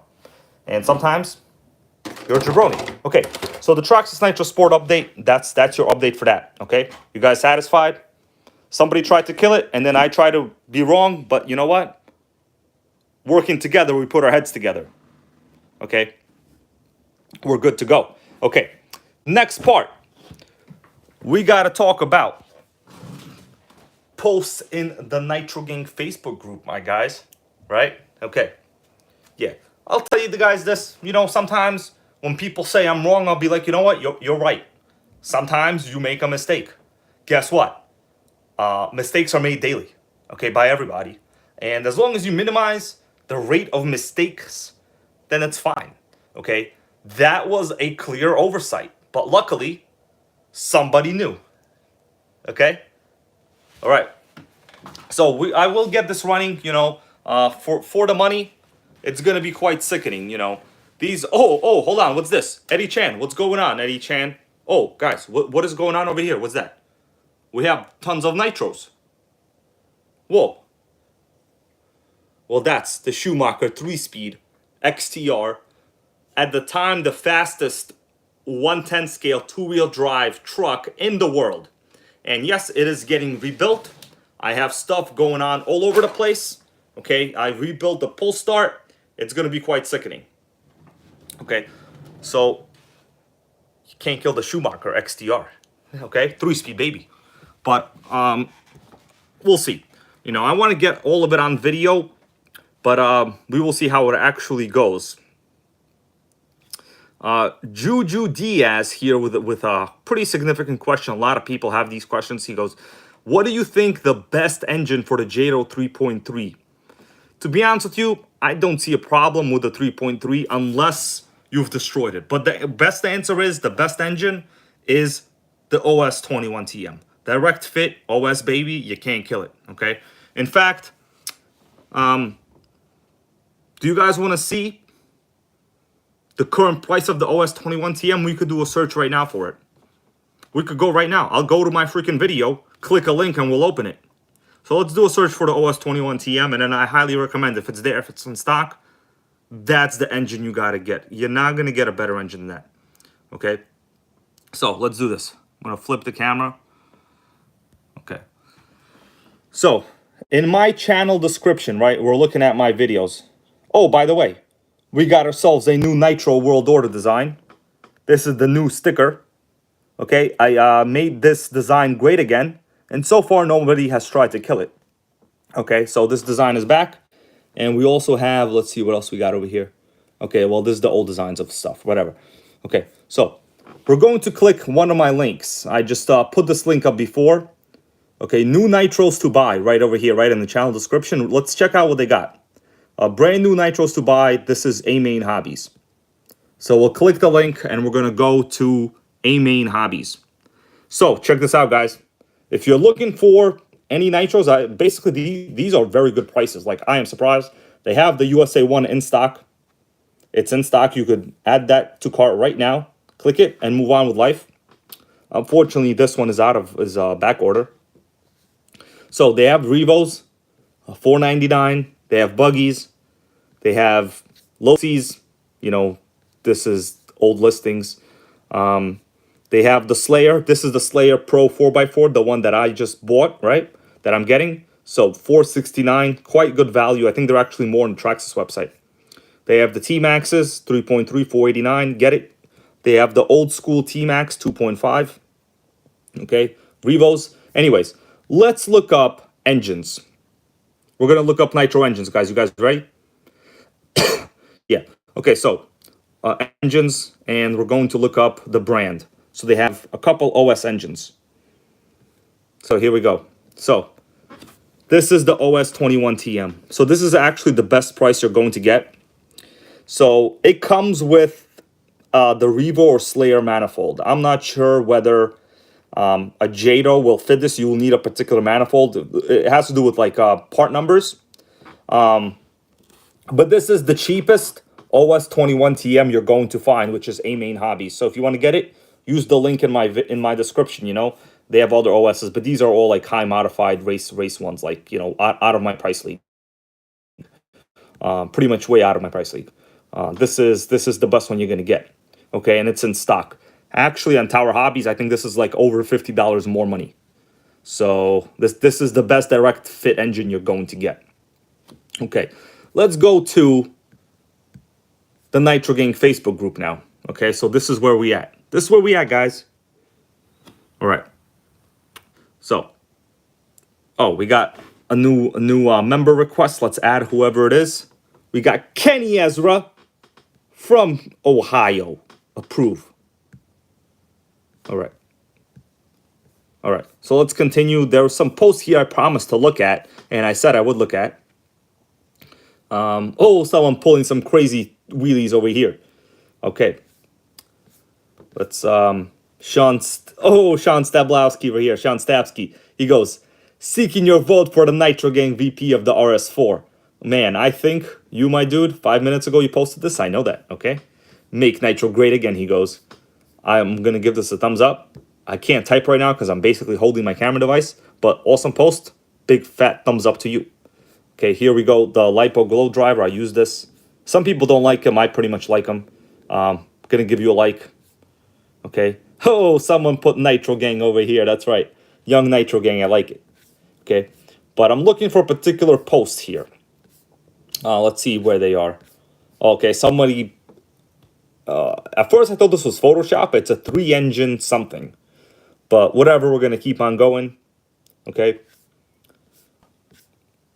And sometimes you're a jabroni. Okay, so the Traxxas Nitro Sport update, that's your update for that. Okay, you guys satisfied? Somebody tried to kill it, and then I tried to be wrong. But you know what? Working together, we put our heads together. Okay? We're good to go. Okay, next part. We got to talk about posts in the NitroGang Facebook group, my guys. Right? Okay. Yeah. I'll tell you the guys this. You know, sometimes when people say I'm wrong, I'll be like, you know what? You're right. Sometimes you make a mistake. Guess what? Mistakes are made daily. Okay? By everybody. And as long as you minimize the rate of mistakes, then it's fine. Okay? That was a clear oversight. But luckily, somebody knew. Okay? All right. So I will get this running, you know, for the money. It's going to be quite sickening, you know. These, oh, hold on. What's this? Eddie Chan. What's going on, Eddie Chan? Oh, guys, what is going on over here? What's that? We have tons of nitros. Whoa. Well, that's the Schumacher 3-speed XTR. At the time, the fastest 1/10 scale 2-wheel drive truck in the world. And yes, it is getting rebuilt. I have stuff going on all over the place. Okay, I rebuilt the pull start. It's going to be quite sickening. Okay, so you can't kill the Schumacher XTR. Okay, 3-speed baby. But we'll see. You know, I want to get all of it on video, but we will see how it actually goes. Juju Diaz here with a pretty significant question. A lot of people have these questions. He goes, what do you think the best engine for the J-Ro 3.3? To be honest with you, I don't see a problem with the 3.3 unless you've destroyed it. But the best answer is, the best engine is the OS 21 TM. Direct fit, OS baby, you can't kill it, okay? In fact, do you guys want to see the current price of the OS 21 TM? We could do a search right now for it. We could go right now. I'll go to my freaking video, click a link, and we'll open it. So let's do a search for the OS 21 TM, and then I highly recommend, if it's there, if it's in stock, that's the engine you got to get. You're not going to get a better engine than that, okay? So let's do this. I'm going to flip the camera. Okay. So in my channel description, right, we're looking at my videos. Oh, by the way, we got ourselves a new Nitro World Order design. This is the new sticker. Okay, I made this design great again. And so far, nobody has tried to kill it. Okay, so this design is back. And we also have, let's see what else we got over here. Okay, well, this is the old designs of stuff, whatever. Okay, so we're going to click one of my links. I just put this link up before. Okay, new nitros to buy right over here, right in the channel description. Let's check out what they got. Brand new nitros to buy. This is A-Main Hobbies. So we'll click the link and we're going to go to A-Main Hobbies. So check this out, guys. If you're looking for any nitros, basically these are very good prices. Like, I am surprised. They have the USA one in stock. It's in stock. You could add that to cart right now. Click it and move on with life. Unfortunately, this one is back order. So they have Revos, $4.99. They have buggies. They have low-seas. You know, this is old listings. They have the Slayer. This is the Slayer Pro 4x4, the one that I just bought, right? That I'm getting. So $469, quite good value. I think they're actually more on the Traxxas website. They have the T-Maxes, 3.3, $489. Get it? They have the old school T-Max, 2.5. Okay, Revos. Anyways, let's look up engines. We're going to look up nitro engines, guys. You guys ready? Yeah. Okay, so engines, and we're going to look up the brand. So they have a couple OS engines. So here we go. So this is the OS 21 TM. So this is actually the best price you're going to get. So it comes with the Revo or Slayer manifold. I'm not sure whether a Jado will fit this. You will need a particular manifold. It has to do with like part numbers. But this is the cheapest OS 21 TM you're going to find, which is A Main Hobbies. So if you want to get it, use the link in my description. You know, they have other OSs, but these are all like high modified race ones, like, you know, out of my price league. Pretty much way out of my price league. This is the best one you're gonna get. Okay, and it's in stock. Actually, on Tower Hobbies, I think this is like over $50 more money. So this is the best direct fit engine you're going to get. Okay, let's go to the NitroGang Facebook group now. Okay, so this is where we at. This is where we at, guys. All right. So, we got a new member request. Let's add whoever it is. We got Kenny Ezra from Ohio. Approve. All right. All right. So let's continue. There were some posts here I promised to look at, and I said I would look at. Someone pulling some crazy wheelies over here. Okay. Let's Sean Stablowski over here. Sean Stabsky. He goes, seeking your vote for the NitroGang VP of the RS4. Man, I think you, my dude, 5 minutes ago you posted this. I know that, okay? Make Nitro great again, he goes. I'm going to give this a thumbs up. I can't type right now because I'm basically holding my camera device. But awesome post. Big fat thumbs up to you. Okay, here we go. The Lipo Glow Driver. I use this. Some people don't like him. I pretty much like him. Going to give you a like. Okay. Oh, someone put NitroGang over here. That's right. Young NitroGang. I like it. Okay. But I'm looking for a particular post here. Let's see where they are. Okay, somebody... at first I thought this was Photoshop. It's a 3-engine something. But whatever, we're going to keep on going. Okay.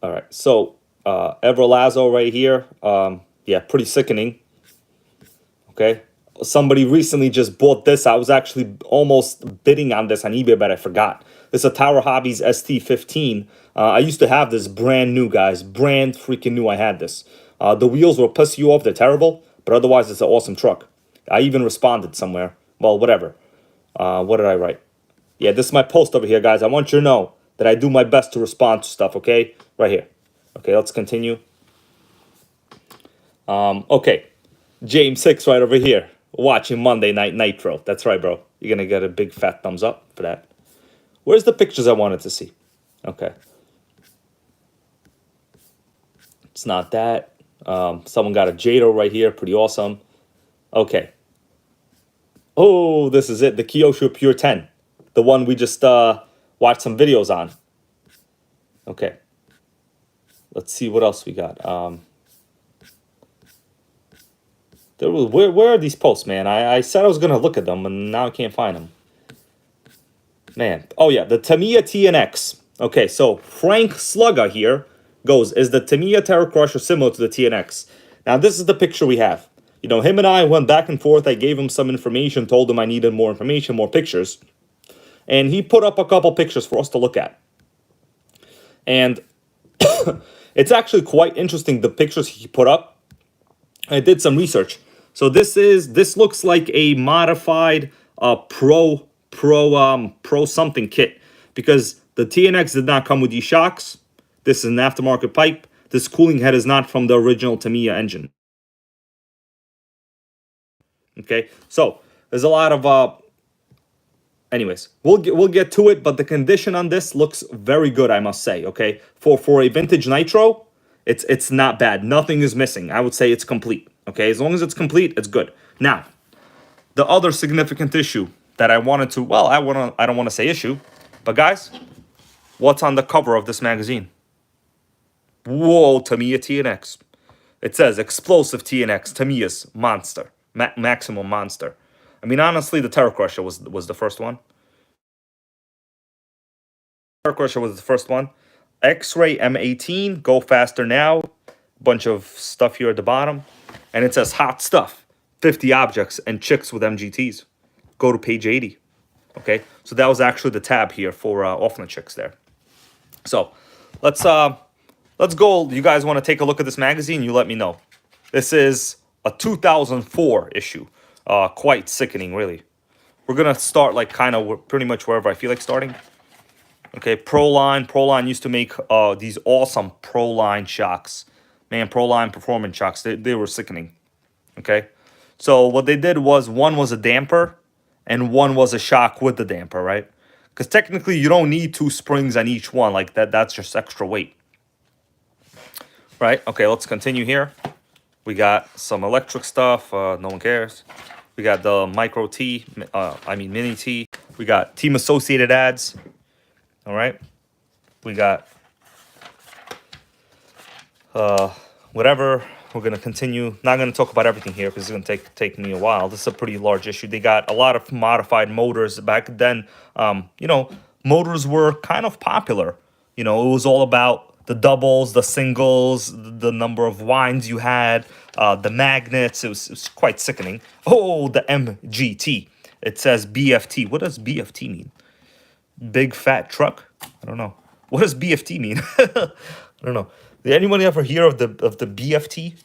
All right. So, Everlazo right here. Yeah, pretty sickening. Okay. Somebody recently just bought this. I was actually almost bidding on this on eBay, but I forgot. This is a Tower Hobbies ST15. I used to have this brand new, guys. Brand freaking new. I had this. The wheels will piss you off. They're terrible. But otherwise, it's an awesome truck. I even responded somewhere. Well, whatever. What did I write? Yeah, this is my post over here, guys. I want you to know that I do my best to respond to stuff, okay? Right here. Okay, let's continue. Okay. James 6 right over here. Watching Monday Night Nitro. That's right, bro. You're going to get a big fat thumbs up for that. Where's the pictures I wanted to see? Okay. It's not that. Someone got a Jado right here. Pretty awesome. Okay. Oh, this is it. The Kyosho Pure 10. The one we just watched some videos on. Okay. Let's see what else we got. Where are these posts, man? I said I was going to look at them, and now I can't find them. Man. Oh, yeah. The Tamiya TNX. Okay, so Frank Slugger here goes, is the Tamiya Terra Crusher similar to the TNX? Now, this is the picture we have. You know, him and I went back and forth. I gave him some information, told him I needed more information, more pictures. And he put up a couple pictures for us to look at. And it's actually quite interesting, the pictures he put up. I did some research. So this looks like a modified pro something kit, because the TNX did not come with these shocks. This is an aftermarket pipe. This cooling head is not from the original Tamiya engine. Okay, so there's a lot of anyways, we'll get to it, but the condition on this looks very good, I must say. Okay, for a vintage Nitro, it's not bad. Nothing is missing. I would say it's complete. Okay, as long as it's complete, it's good. Now, the other significant issue that I wanted to, well, I don't want to say issue, but guys, what's on the cover of this magazine? Whoa, Tamiya TNX. It says explosive TNX, Tamiya's monster, maximum monster. I mean, honestly, the Terror Crusher was the first one. Terror Crusher was the first one. X-Ray M18, go faster now. Bunch of stuff here at the bottom. And it says hot stuff, 50 objects and chicks with MGTs. Go to page 80. Okay, so that was actually the tab here for Offline chicks there. So let's go. You guys want to take a look at this magazine? You let me know. This is a 2004 issue. Quite sickening, really. We're gonna start like kind of pretty much wherever I feel like starting. Okay, Proline used to make these awesome Proline shocks. Man, Proline performance shocks, they were sickening. Okay, so what they did was one was a damper and one was a shock with the damper, right? Because technically you don't need two springs on each one, like that's just extra weight. Right, okay, let's continue here. We got some electric stuff, no one cares. We got the micro T, mini T. We got team associated ads. All right. We got whatever. We're gonna continue. Not gonna talk about everything here because it's gonna take me a while. This is a pretty large issue. They got a lot of modified motors back then. You know, motors were kind of popular. You know, it was all about the doubles, the singles, the number of winds you had, the magnets. It was quite sickening. Oh, the MGT. It says BFT. What does BFT mean? Big fat truck? I don't know. What does BFT mean? I don't know. Did anyone ever hear of the BFT?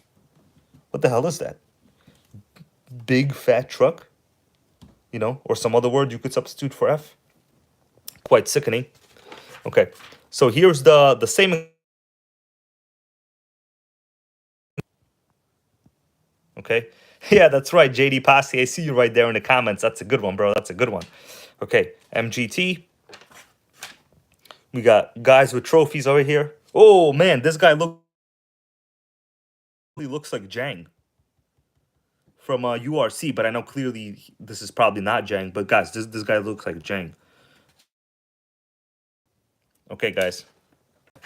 What the hell is that? Big fat truck? You know, or some other word you could substitute for F. Quite sickening. Okay, so here's the same. Okay, yeah, that's right, JD Posse. I see you right there in the comments. That's a good one, bro. That's a good one. Okay, MGT. We got guys with trophies over here. Oh man, this guy looks like Jang from URC, but I know clearly this is probably not Jang. But guys, this guy looks like Jang. Okay, guys,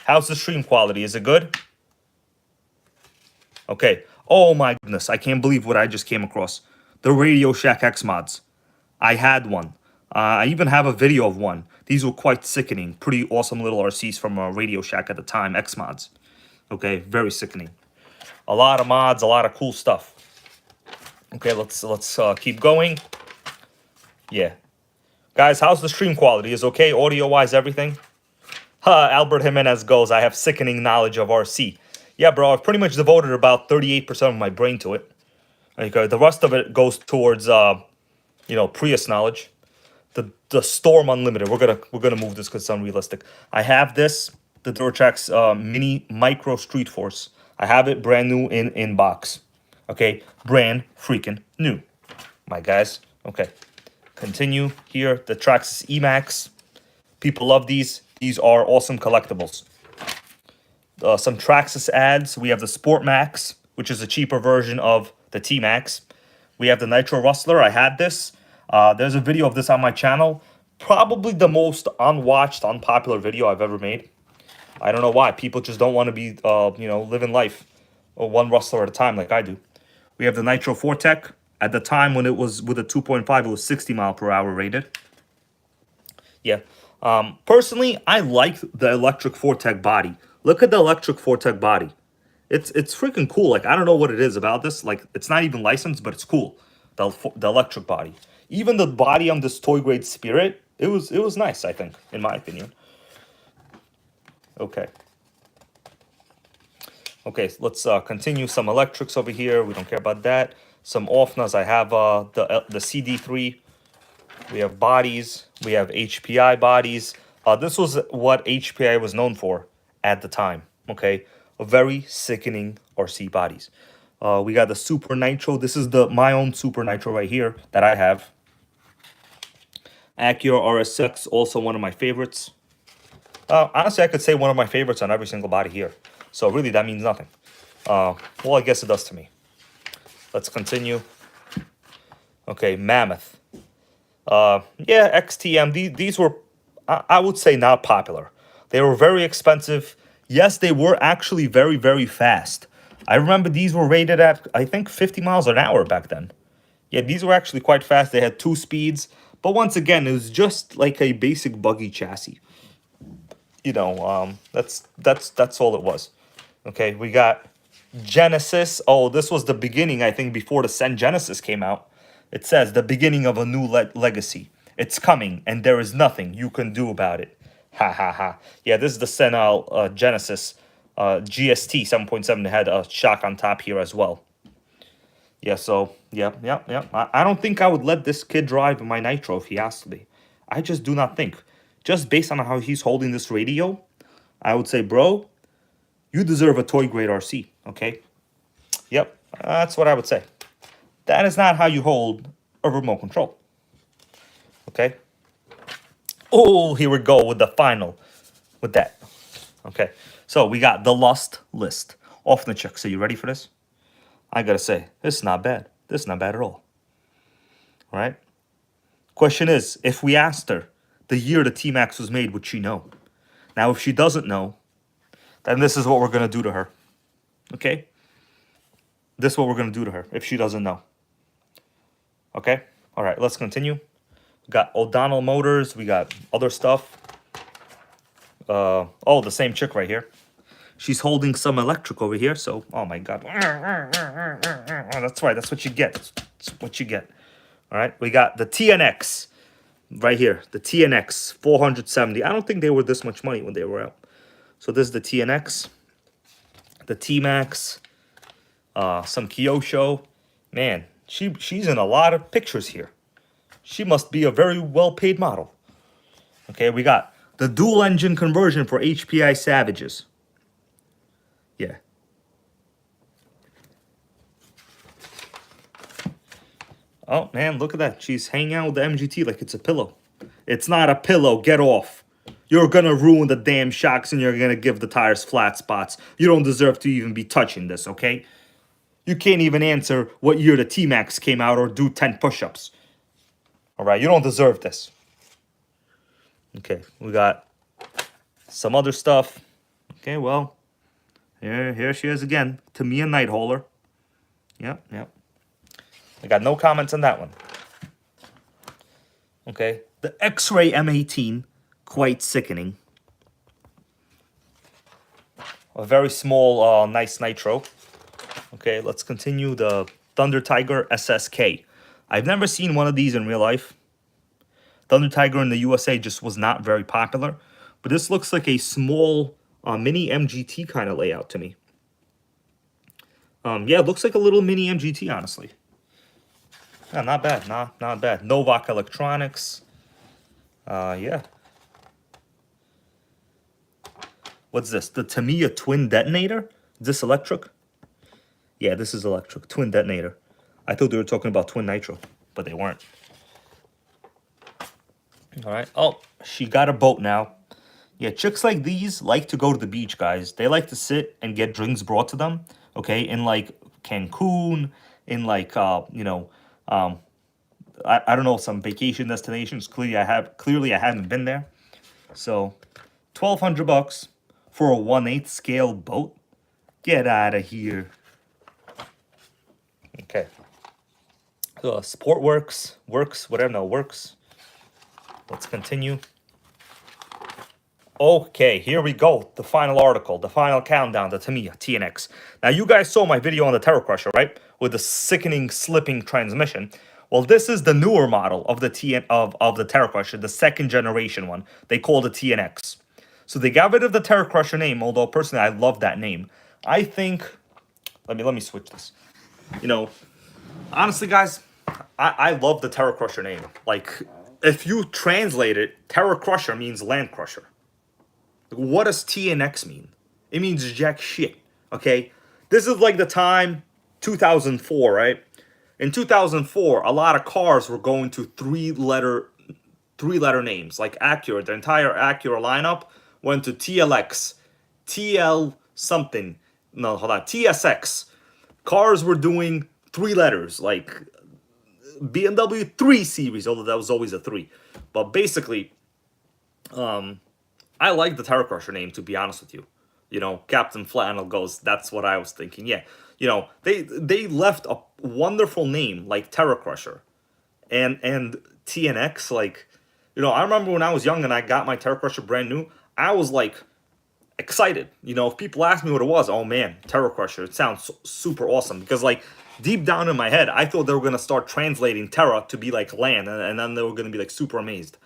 how's the stream quality? Is it good? Okay. Oh my goodness, I can't believe what I just came across. The Radio Shack X mods. I had one. I even have a video of one. These were quite sickening. Pretty awesome little RCs from Radio Shack at the time, X mods. Okay, very sickening. A lot of mods, a lot of cool stuff. Okay, let's keep going. Yeah. Guys, how's the stream quality? Is okay audio-wise, everything? Albert Jimenez goes, I have sickening knowledge of RC. Yeah, bro, I've pretty much devoted about 38% of my brain to it. Okay, the rest of it goes towards, you know, Prius knowledge. The Storm Unlimited. We're gonna move this because it's unrealistic. I have this, the Traxxas Mini Micro Street Force. I have it brand new in box. Okay, brand freaking new, my guys. Okay, continue here. The Traxxas Emacs. People love these. These are awesome collectibles. Some Traxxas ads. We have the Sport Max, which is a cheaper version of the T-Max. We have the Nitro Rustler. I had this. There's a video of this on my channel. Probably the most unwatched, unpopular video I've ever made. I don't know why. People just don't want to be, you know, living life one Rustler at a time like I do. We have the Nitro Fortec. At the time when it was with a 2.5, it was 60 mile per hour rated. Yeah. Personally, I like the electric Fortec body. Look at the electric Fortec body. It's freaking cool. Like, I don't know what it is about this. Like, it's not even licensed, but it's cool. The electric body. Even the body on this toy grade Spirit, it was nice, I think, in my opinion. Okay. Okay, let's continue. Some electrics over here. We don't care about that. Some Offnas. I have the CD3. We have bodies. We have HPI bodies. This was what HPI was known for at the time. Okay, a very sickening RC bodies. We got the Super Nitro. This is my own Super Nitro right here that I have. Acura RSX, also one of my favorites. Honestly, I could say one of my favorites on every single body here. So really, that means nothing. Well, I guess it does to me. Let's continue. Okay, Mammoth. Yeah, XTM. These were, I would say, not popular. They were very expensive. Yes, they were actually very, very fast. I remember these were rated at, I think, 50 miles an hour back then. Yeah, these were actually quite fast. They had 2 speeds. But once again, it was just like a basic buggy chassis. You know, that's all it was. Okay, we got Genesis. Oh, this was the beginning, I think, before the Sen Genesis came out. It says, the beginning of a new legacy. It's coming, and there is nothing you can do about it. Ha ha ha. Yeah, this is the Sen Genesis GST 7.7. It had a shock on top here as well. Yeah, so, yeah. I don't think I would let this kid drive my Nitro if he asked me. I just do not think. Just based on how he's holding this radio, I would say, bro, you deserve a toy-grade RC, okay? Yep, that's what I would say. That is not how you hold a remote control, okay? Oh, here we go with the final, with that. Okay, so we got the Lust list. Off the check. So you ready for this? I gotta say, this is not bad. This is not bad at all. All right? Question is, if we asked her the year the T-Max was made, would she know? Now, if she doesn't know, then this is what we're going to do to her. Okay? This is what we're going to do to her if she doesn't know. Okay? All right, let's continue. We got O'Donnell Motors. We got other stuff. Oh, the same chick right here. She's holding some electric over here, so, oh my God. That's right, that's what you get. That's what you get. All right, we got the TNX right here. The TNX 470. I don't think they were this much money when they were out. So this is the TNX. The T-Max. Some Kyosho. Man, she's in a lot of pictures here. She must be a very well-paid model. Okay, we got the dual engine conversion for HPI Savages. Yeah. Oh, man, look at that. She's hanging out with the MGT like it's a pillow. It's not a pillow. Get off. You're going to ruin the damn shocks and you're going to give the tires flat spots. You don't deserve to even be touching this, okay? You can't even answer what year the T-Max came out or do 10 push-ups. All right, you don't deserve this. Okay, we got some other stuff. Okay, well, here she is again. Tamiya Nighthauler. Yep. I got no comments on that one. Okay, the X-Ray M18, quite sickening. A very small, nice Nitro. Okay, let's continue. The Thunder Tiger SSK. I've never seen one of these in real life. Thunder Tiger in the USA just was not very popular. But this looks like a small mini MGT kind of layout to me. Yeah, it looks like a little mini MGT, honestly. Yeah, not bad. Not bad. Novak Electronics. Yeah. What's this? The Tamiya Twin Detonator? Is this electric? Yeah, this is electric. Twin Detonator. I thought they were talking about Twin Nitro, but they weren't. All right. Oh, she got a boat now. Yeah, chicks like these like to go to the beach, guys. They like to sit and get drinks brought to them, okay? In, like, Cancun, in, like, I don't know, some vacation destinations. Clearly, I haven't been there. So, $1,200 for a 1/8 scale boat? Get out of here. Okay. So, Sport works, whatever, no, works. Let's continue. Okay, here we go. The final article, the final countdown, the Tamiya TNX. Now, you guys saw my video on the Terra Crusher, right? With the sickening, slipping transmission. Well, this is the newer model of the of the Terra Crusher, the second generation one. They call it TNX. So they got rid of the Terra Crusher name, although personally I love that name. I think, let me switch this. You know, honestly, guys, I love the Terra Crusher name. Like, if you translate it, Terra Crusher means Land Crusher. What does TNX mean? It means jack shit, okay? This is like the time 2004, right? In 2004, a lot of cars were going to three-letter names. Like Acura, the entire Acura lineup went to TLX, TL something. No, hold on, TSX. Cars were doing 3 letters, like BMW 3 Series, although that was always a 3. But basically, I like the Terra Crusher name, to be honest with you. You know, Captain Flannel goes, that's what I was thinking. Yeah, you know, they left a wonderful name like Terra Crusher and TNX. Like, you know, I remember when I was young and I got my Terra Crusher brand new, I was like excited. You know, if people asked me what it was, oh man, Terra Crusher, it sounds super awesome. Because like deep down in my head, I thought they were gonna start translating Terra to be like land, and then they were gonna be like super amazed.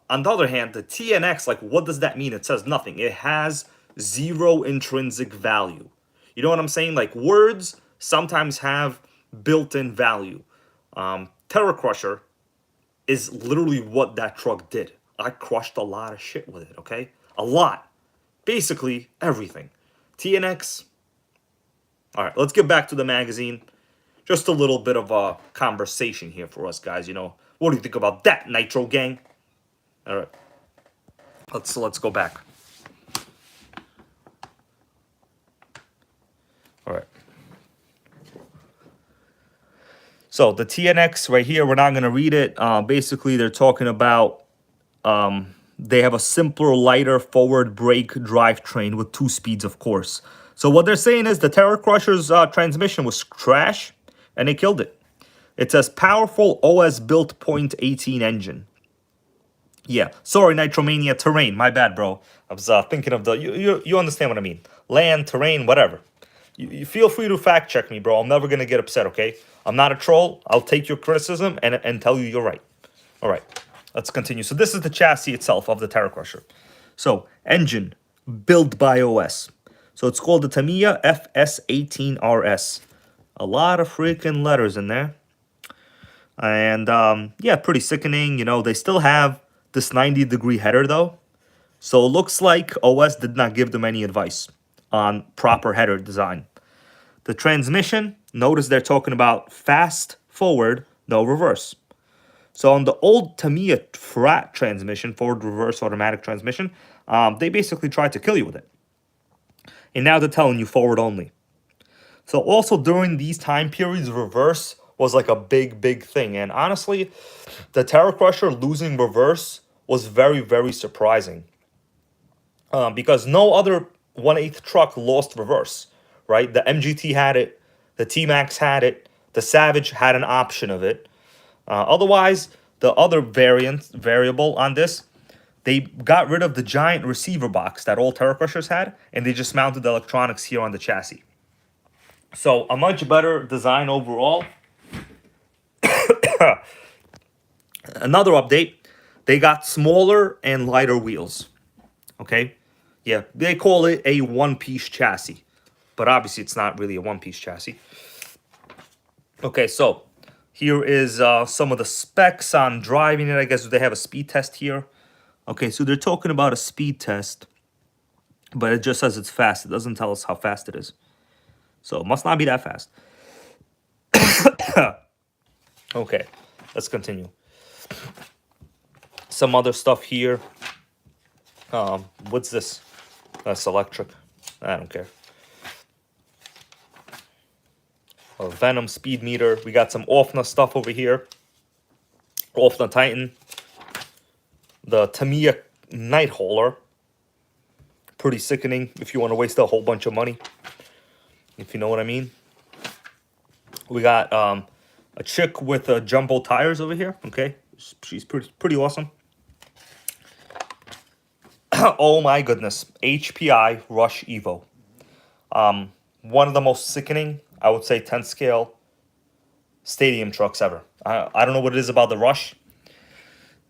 On the other hand, the TNX, like, what does that mean? It says nothing. It has zero intrinsic value. You know what I'm saying? Like, words sometimes have built-in value. Terra Crusher is literally what that truck did. I crushed a lot of shit with it, okay? A lot. Basically, everything. TNX. All right, let's get back to the magazine. Just a little bit of a conversation here for us guys, you know. What do you think about that, NitroGang? All right, let's go back. All right. So the TNX right here, we're not gonna read it. Basically, they're talking about they have a simpler, lighter forward brake drivetrain with 2 speeds, of course. So what they're saying is the Terra Crusher's transmission was trash, and they killed it. It says powerful OS built .18 engine. Yeah, sorry, Nitromania terrain. My bad, bro. I was thinking of the you understand what I mean. Land, terrain, whatever. You feel free to fact check me, bro. I'm never gonna get upset, okay? I'm not a troll. I'll take your criticism and tell you you're right. All right, let's continue. So this is the chassis itself of the Terra Crusher. So engine built by OS. So it's called the Tamiya FS18RS. A lot of freaking letters in there. And yeah, pretty sickening. You know, they still have this 90-degree header though. So it looks like OS did not give them any advice on proper header design. The transmission, notice they're talking about fast forward, no reverse. So on the old Tamiya frat transmission, forward reverse automatic transmission, they basically tried to kill you with it. And now they're telling you forward only. So also during these time periods, reverse was like a big thing. And honestly, the Terra Crusher losing reverse was very, very surprising. Because no other 1/8 truck lost reverse, right? The MGT had it, the T-Max had it, the Savage had an option of it. Otherwise, the other variable on this, they got rid of the giant receiver box that all Terra Crushers had, and they just mounted the electronics here on the chassis. So a much better design overall. Another update, they got smaller and lighter wheels. Okay? Yeah, they call it a one-piece chassis. But obviously it's not really a one-piece chassis. Okay, so here is some of the specs on driving it. I guess they have a speed test here. Okay, so they're talking about a speed test. But it just says it's fast. It doesn't tell us how fast it is. So it must not be that fast. Okay, let's continue. Some other stuff here. What's this? That's electric. I don't care. A Venom speed meter. We got some Offna stuff over here. Offna Titan. The Tamiya Night Hauler. Pretty sickening if you want to waste a whole bunch of money. If you know what I mean. We got a chick with jumbo tires over here. Okay, she's pretty awesome. Oh my goodness, HPI Rush Evo. One of the most sickening, I would say 10 scale stadium trucks ever. I don't know what it is about the Rush.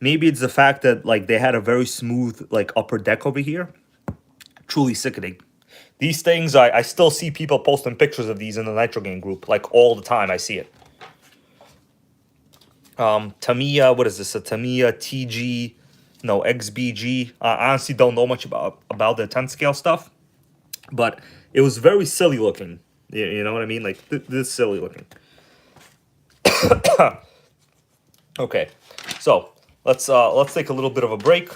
Maybe it's the fact that like they had a very smooth like upper deck over here. Truly sickening. These things, I still see people posting pictures of these in the NitroGang group. Like all the time, I see it. Tamiya, what is this? A Tamiya TG, no, XBG. I honestly don't know much about the 10 scale stuff, but it was very silly looking. You know what I mean? Like this silly looking. Okay, so let's take a little bit of a break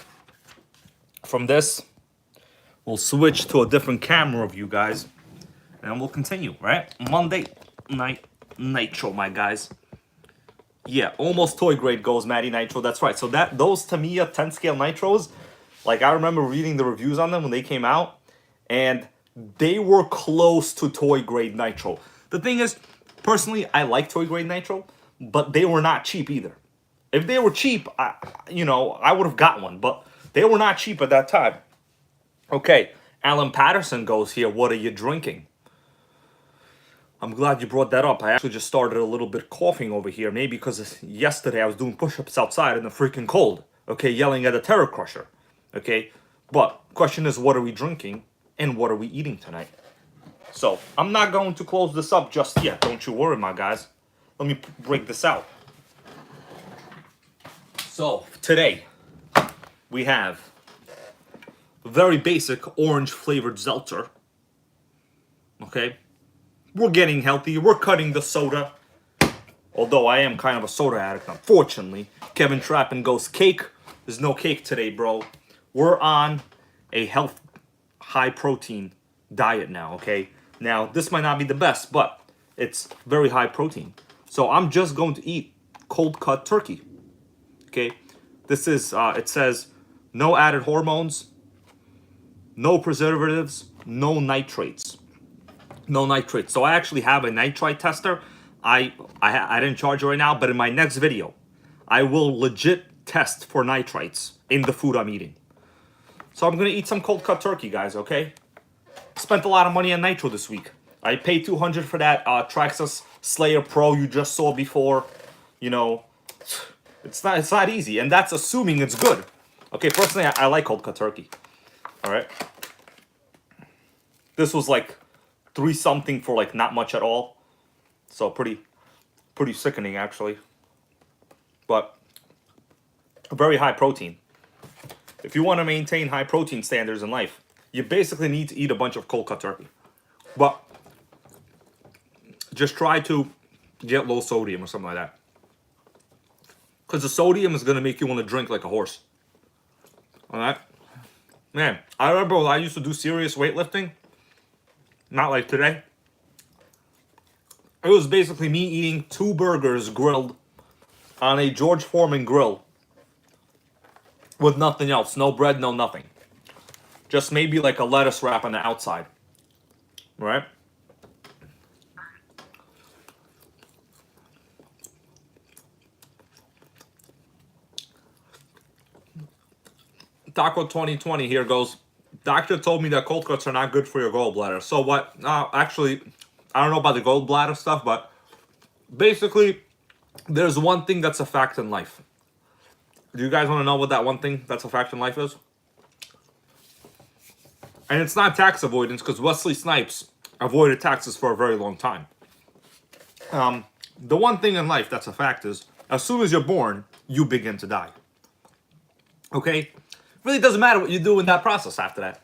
from this. We'll switch to a different camera of you guys, and we'll continue. Right, Monday night Nitro, my guys. Yeah, almost toy grade goes Matty Nitro. That's right. So those Tamiya 10 scale Nitros, like I remember reading the reviews on them when they came out, and they were close to toy grade Nitro. The thing is, personally, I like toy grade Nitro, but they were not cheap either. If they were cheap, I would have got one, but they were not cheap at that time. Okay, Alan Patterson goes here. What are you drinking? I'm glad you brought that up. I actually just started a little bit coughing over here. Maybe because yesterday I was doing push-ups outside in the freaking cold. Okay, yelling at a Terror Crusher. Okay, but question is, what are we drinking and what are we eating tonight? So I'm not going to close this up just yet. Don't you worry, my guys. Let me break this out. So today we have a very basic orange flavored seltzer. Okay. We're getting healthy. We're cutting the soda. Although I am kind of a soda addict, unfortunately. Kevin Trappin goes cake. There's no cake today, bro. We're on a health, high protein diet now, okay? Now, this might not be the best, but it's very high protein. So I'm just going to eat cold cut turkey. Okay? This is, it says, no added hormones, no preservatives, no nitrates. No nitrates. So I actually have a nitrite tester. I didn't charge it right now, but in my next video, I will legit test for nitrites in the food I'm eating. So I'm gonna eat some cold cut turkey, guys. Okay. Spent a lot of money on nitro this week. I paid $200 for that Traxxas Slayer Pro you just saw before. You know, it's not easy, and that's assuming it's good. Okay, personally, I like cold cut turkey. All right. This was like $3 something for like not much at all, so pretty sickening actually, but very high protein. If you want to maintain high protein standards in life, you basically need to eat a bunch of cold cut turkey, but just try to get low sodium or something like that, because the sodium is going to make you want to drink like a horse. All right, man, I remember when I used to do serious weightlifting. Not like today. It was basically me eating 2 burgers grilled on a George Foreman grill with nothing else. No bread, no nothing. Just maybe like a lettuce wrap on the outside. Right? Taco 2020 here goes, doctor told me that cold cuts are not good for your gallbladder. So what? Actually, I don't know about the gallbladder stuff, but basically, there's one thing that's a fact in life. Do you guys want to know what that one thing that's a fact in life is? And it's not tax avoidance, because Wesley Snipes avoided taxes for a very long time. The one thing in life that's a fact is, as soon as you're born, you begin to die. Okay? Really doesn't matter what you do in that process after that.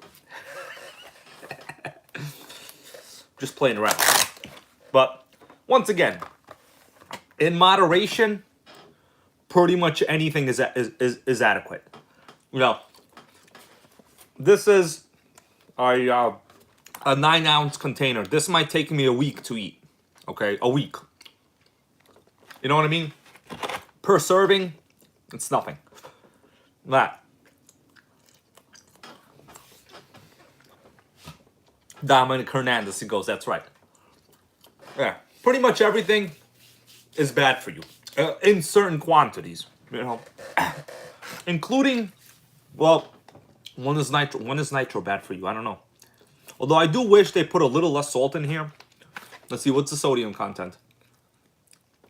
Just playing around. But once again, in moderation, pretty much anything is adequate. You know, this is a 9-ounce container. This might take me a week to eat. Okay, a week. You know what I mean? Per serving, it's nothing. That. Dominic Hernandez, he goes, that's right. Yeah, pretty much everything is bad for you in certain quantities, you know, including, well, when is nitro bad for you? I don't know. Although I do wish they put a little less salt in here. Let's see, what's the sodium content?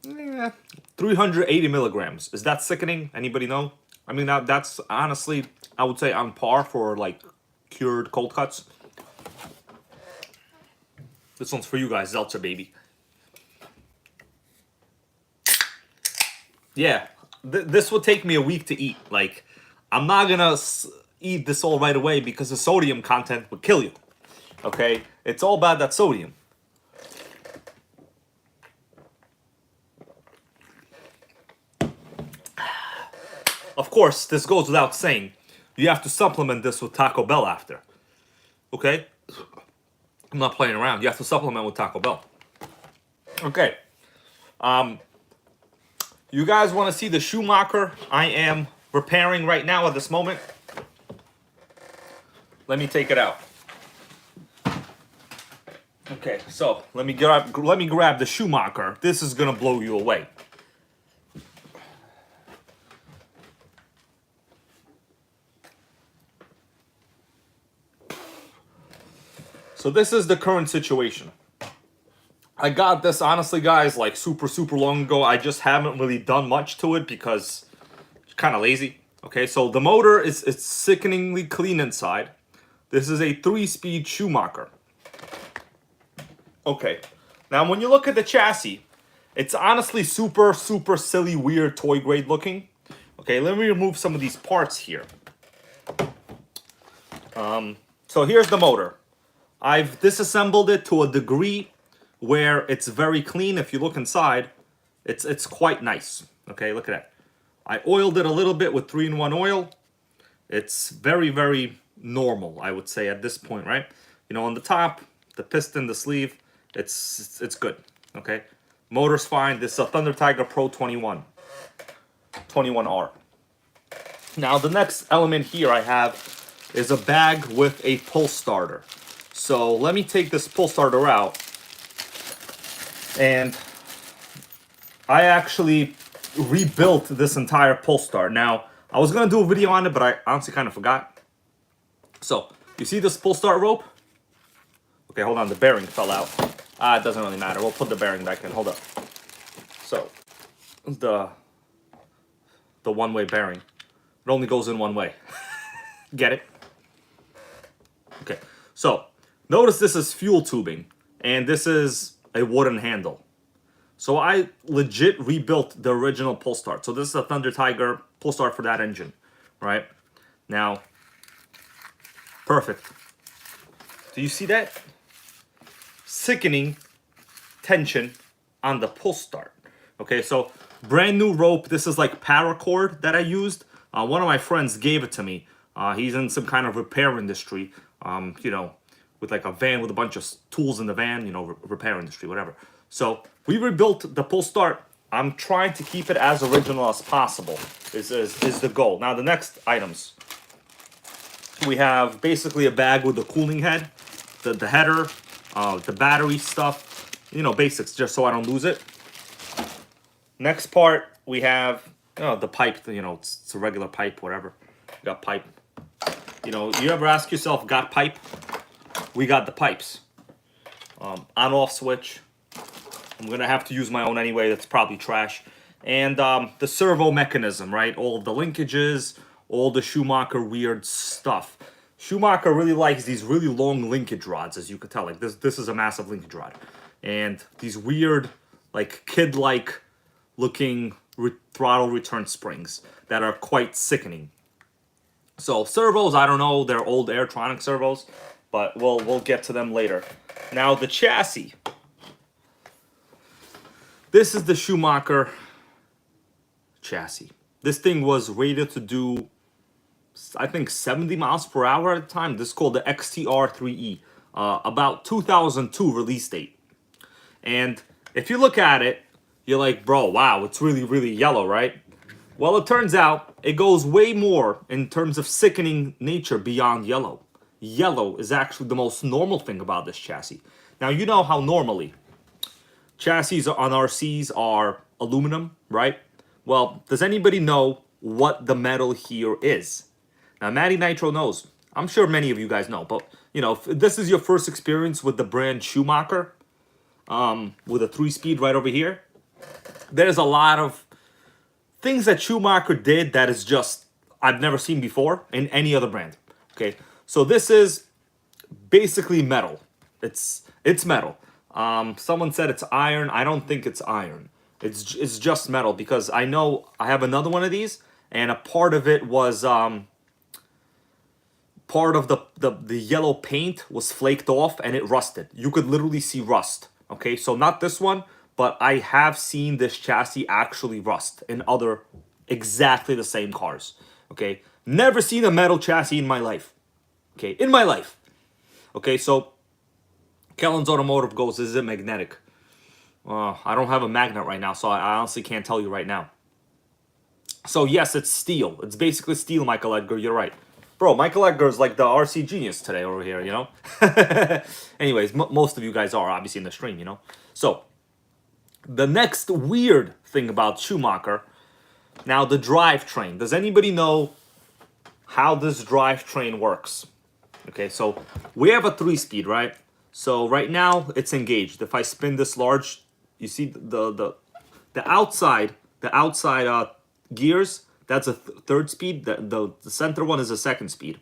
380 milligrams. Is that sickening? Anybody know? I mean, that's honestly, I would say on par for like cured cold cuts. This one's for you guys, Zeltzer baby. yeah, this will take me a week to eat. Like, I'm not gonna eat this all right away because the sodium content would kill you. Okay, it's all about that sodium. Of course, this goes without saying. You have to supplement this with Taco Bell after. Okay? I'm not playing around. You have to supplement with Taco Bell. Okay. You guys want to see the Schumacher I am repairing right now at this moment? Let me take it out. Okay, so let me grab the Schumacher. This is gonna blow you away. So this is the current situation. I got this, honestly, guys, like super long ago. I just haven't really done much to it because it's kind of lazy. Okay, so the motor is sickeningly clean inside. This is a 3-speed Schumacher. Okay, now when you look at the chassis, it's honestly super silly, weird, toy grade looking. Okay, let me remove some of these parts here. So here's the motor. I've disassembled it to a degree where it's very clean. If you look inside, it's quite nice. Okay, look at that. I oiled it a little bit with 3-in-1 oil. It's very normal, I would say, at this point, right? You know, on the top, the piston, the sleeve, it's good. Okay, motor's fine. This is a Thunder Tiger Pro 21R. Now the next element here I have is a bag with a pull starter. So let me take this pull starter out, and I actually rebuilt this entire pull start. Now, I was gonna do a video on it, but I honestly kind of forgot. So, you see this pull start rope? Okay, hold on, the bearing fell out. It doesn't really matter. We'll put the bearing back in. Hold up. So, the one-way bearing. It only goes in one way. Get it? Okay, so notice this is fuel tubing, and this is a wooden handle. So I legit rebuilt the original pull start. So this is a Thunder Tiger pull start for that engine, right? Now, perfect. Do you see that? Sickening tension on the pull start. Okay, so brand new rope. This is like paracord that I used. One of my friends gave it to me. He's in some kind of repair industry, you know, with like a van with a bunch of tools in the van, you know, repair industry, whatever. So we rebuilt the pull start. I'm trying to keep it as original as possible is the goal. Now the next items. We have basically a bag with the cooling head, the header, the battery stuff, you know, basics, just so I don't lose it. Next part, we have the pipe, you know, it's a regular pipe, whatever. We got pipe. You know, you ever ask yourself, got pipe? We got the pipes. On-off switch. I'm gonna have to use my own anyway, that's probably trash. And the servo mechanism, right? All of the linkages, all the Schumacher weird stuff. Schumacher really likes these really long linkage rods, as you could tell. Like this is a massive linkage rod. And these weird, like kid-like looking throttle return springs that are quite sickening. So servos, I don't know, they're old Airtronic servos, but we'll get to them later. Now the chassis. This is the Schumacher chassis. This thing was rated to do, I think, 70 miles per hour at the time. This is called the XTR3E, about 2002 release date. And if you look at it, you're like, bro, wow, it's really yellow, right? Well, it turns out it goes way more in terms of sickening nature beyond yellow. Yellow is actually the most normal thing about this chassis. Now, you know how normally chassis on RCs are aluminum, right? Well, does anybody know what the metal here is? Now, Matty Nitro knows. I'm sure many of you guys know, but, you know, if this is your first experience with the brand Schumacher, with a 3-speed right over here, there's a lot of things that Schumacher did that is just, I've never seen before in any other brand. Okay, so this is basically metal. It's metal. Someone said it's iron. I don't think it's iron. It's just metal, because I know I have another one of these, and a part of it was part of the yellow paint was flaked off and it rusted. You could literally see rust. Okay, so not this one, but I have seen this chassis actually rust in other exactly the same cars. Okay, never seen a metal chassis in my life. Okay, in my life. Okay, so Kellen's Automotive goes, is it magnetic? I don't have a magnet right now, so I honestly can't tell you right now. So yes, it's steel. It's basically steel, Michael Edgar. You're right. Bro, Michael Edgar is like the RC genius today over here, you know? Anyways, most of you guys are obviously in the stream, you know? So, the next weird thing about Schumacher, now the drivetrain. Does anybody know how this drivetrain works? Okay, so we have a 3-speed, right? So right now it's engaged. If I spin this large, you see the outside gears, that's a third speed. The center one is a second speed.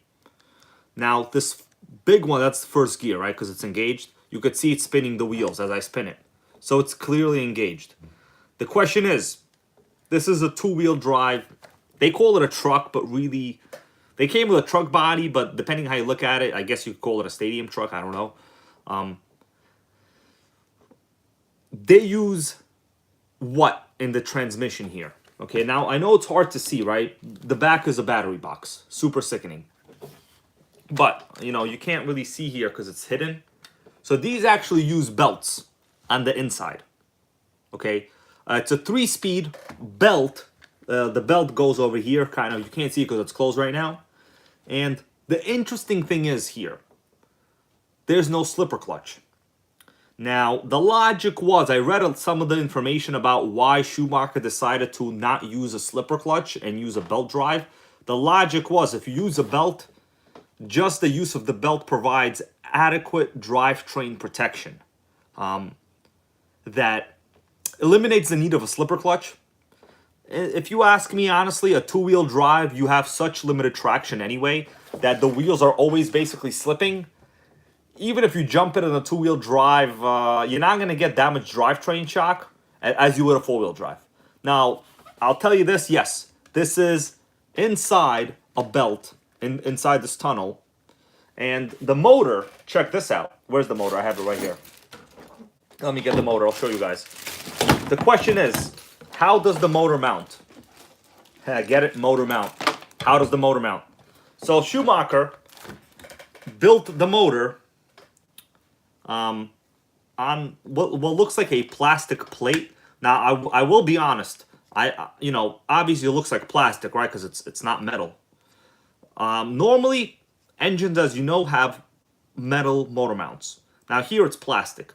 Now this big one, that's the first gear, right? Because it's engaged. You could see it spinning the wheels as I spin it. So it's clearly engaged. The question is, this is a 2-wheel drive. They call it a truck, but really, they came with a truck body, but depending how you look at it, I guess you could call it a stadium truck. I don't know. They use what in the transmission here? Okay, now I know it's hard to see, right? The back is a battery box, super sickening. But, you know, you can't really see here because it's hidden. So these actually use belts on the inside. Okay, it's a 3-speed belt. The belt goes over here, kind of. You can't see it because it's closed right now. And the interesting thing is here, there's no slipper clutch. Now, the logic was, I read some of the information about why Schumacher decided to not use a slipper clutch and use a belt drive. The logic was, if you use a belt, just the use of the belt provides adequate drivetrain protection. That eliminates the need of a slipper clutch. If you ask me honestly, a 2-wheel drive, you have such limited traction anyway that the wheels are always basically slipping. Even if you jump it in a 2-wheel drive, you're not going to get that much drivetrain shock as you would a 4-wheel drive. Now, I'll tell you this, yes, this is inside a belt, inside this tunnel. And the motor, check this out. Where's the motor? I have it right here. Let me get the motor. I'll show you guys. The question is, how does the motor mount? Get it? Motor mount. How does the motor mount? So Schumacher built the motor on what looks like a plastic plate. Now, I will be honest. You know, obviously it looks like plastic, right? Because it's not metal. Normally, engines, as you know, have metal motor mounts. Now here it's plastic.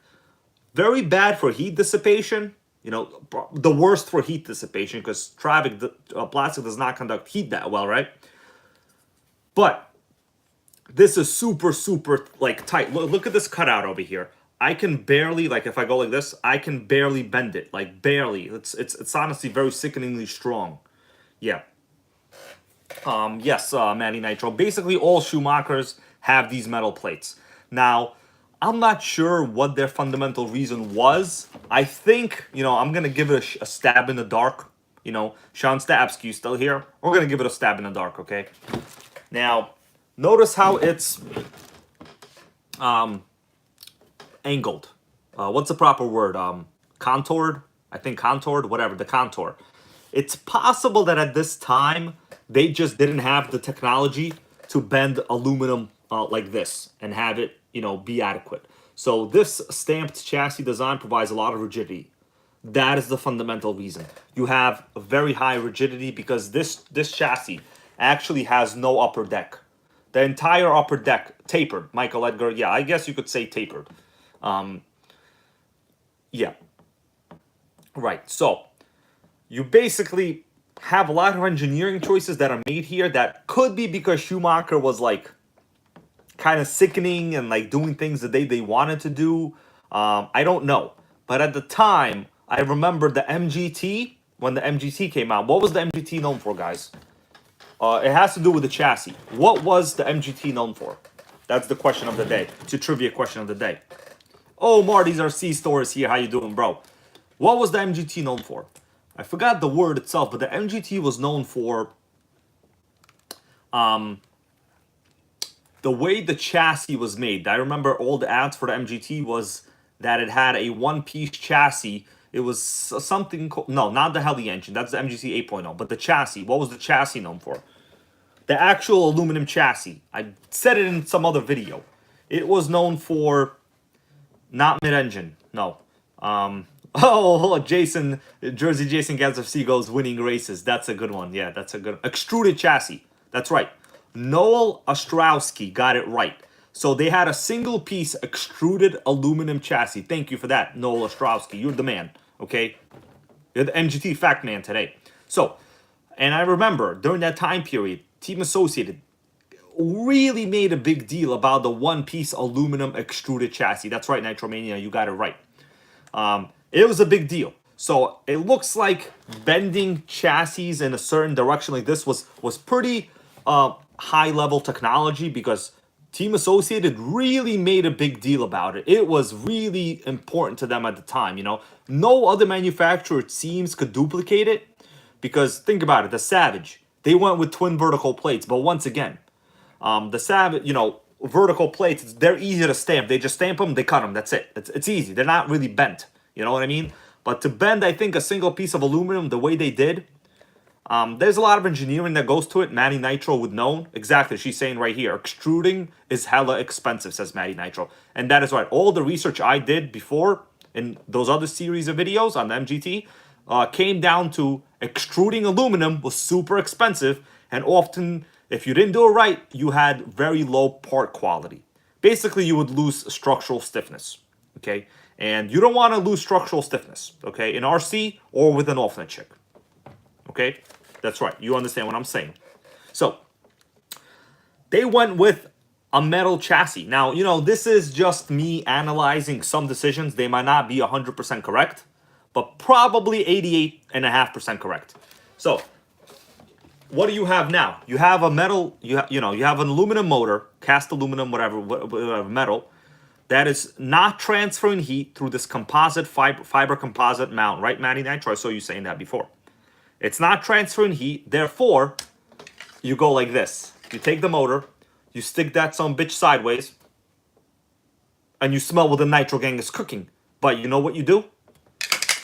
Very bad for heat dissipation. You know, the worst for heat dissipation because plastic does not conduct heat that well, right? But this is super, super like tight. Look at this cutout over here. I can barely, like if I go like this, I can barely bend it, like barely. It's honestly very sickeningly strong. Yeah. Yes, Matty Nitro. Basically, all Schumachers have these metal plates. Now, I'm not sure what their fundamental reason was. I think, you know, I'm going to give it a stab in the dark. You know, Sean Stabsky still here. We're going to give it a stab in the dark, okay? Now, notice how it's angled. What's the proper word? Contoured? I think contoured, whatever, the contour. It's possible that at this time, they just didn't have the technology to bend aluminum like this and have it, you know, be adequate. So this stamped chassis design provides a lot of rigidity. That is the fundamental reason. You have a very high rigidity because this chassis actually has no upper deck. The entire upper deck tapered. Michael Edgar, yeah, I guess you could say tapered. Yeah. Right, so you basically have a lot of engineering choices that are made here that could be because Schumacher was like kind of sickening and like doing things that they wanted to do. I don't know. But at the time, I remember the MGT, when the MGT came out. What was the MGT known for, guys? It has to do with the chassis. What was the MGT known for? That's the question of the day. It's a trivia question of the day. Oh, Marty's RC Store is here. How you doing, bro? What was the MGT known for? I forgot the word itself, but the MGT was known for the way the chassis was made. I remember all the ads for the MGT was that it had a one-piece chassis. It was something, no, not the heli engine. That's the MGT 8.0. But the chassis, what was the chassis known for? The actual aluminum chassis. I said it in some other video. It was known for not mid-engine. No. Jason, Jersey Jason Gansler Seagulls winning races. That's a good one. Yeah, that's a good extruded chassis. That's right. Noel Ostrowski got it right. So they had a single piece extruded aluminum chassis. Thank you for that, Noel Ostrowski. You're the man, okay? You're the MGT fact man today. So, and I remember during that time period, Team Associated really made a big deal about the one-piece aluminum extruded chassis. That's right, Nitromania, you got it right. It was a big deal. So it looks like bending chassis in a certain direction like this was pretty high-level technology, because Team Associated really made a big deal about it. It was really important to them at the time, you know. No other manufacturer, it seems, could duplicate it, because think about it, the Savage, they went with twin vertical plates, but once again, the Savage, you know, vertical plates, they're easy to stamp. They just stamp them, they cut them, that's it. It's easy. They're not really bent, you know what I mean? But to bend, I think, a single piece of aluminum the way they did, there's a lot of engineering that goes to it. Maddie Nitro would know. Exactly, she's saying right here, extruding is hella expensive, says Maddie Nitro. And that is right. All the research I did before in those other series of videos on the MGT came down to extruding aluminum was super expensive, and often, if you didn't do it right, you had very low part quality. Basically, you would lose structural stiffness, okay? And you don't want to lose structural stiffness, okay, in RC or with an alternate chick, okay? That's right. You understand what I'm saying. So they went with a metal chassis. Now, you know, this is just me analyzing some decisions. They might not be 100% correct, but probably 88.5% correct. So what do you have now? You have a metal, you have an aluminum motor, cast aluminum, whatever metal, that is not transferring heat through this composite fiber composite mount, right, Maddie Nitro? I saw you saying that before. It's not transferring heat, therefore, you go like this. You take the motor, you stick that some bitch sideways, and you smell what the NitroGang is cooking. But you know what you do?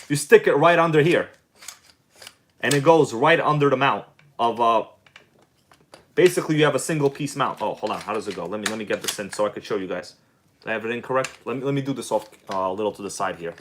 You stick it right under here. And it goes right under the mount of, basically you have a single piece mount. Oh, hold on, how does it go? Let me get this in so I could show you guys. Did I have it incorrect? Let me do this off a little to the side here.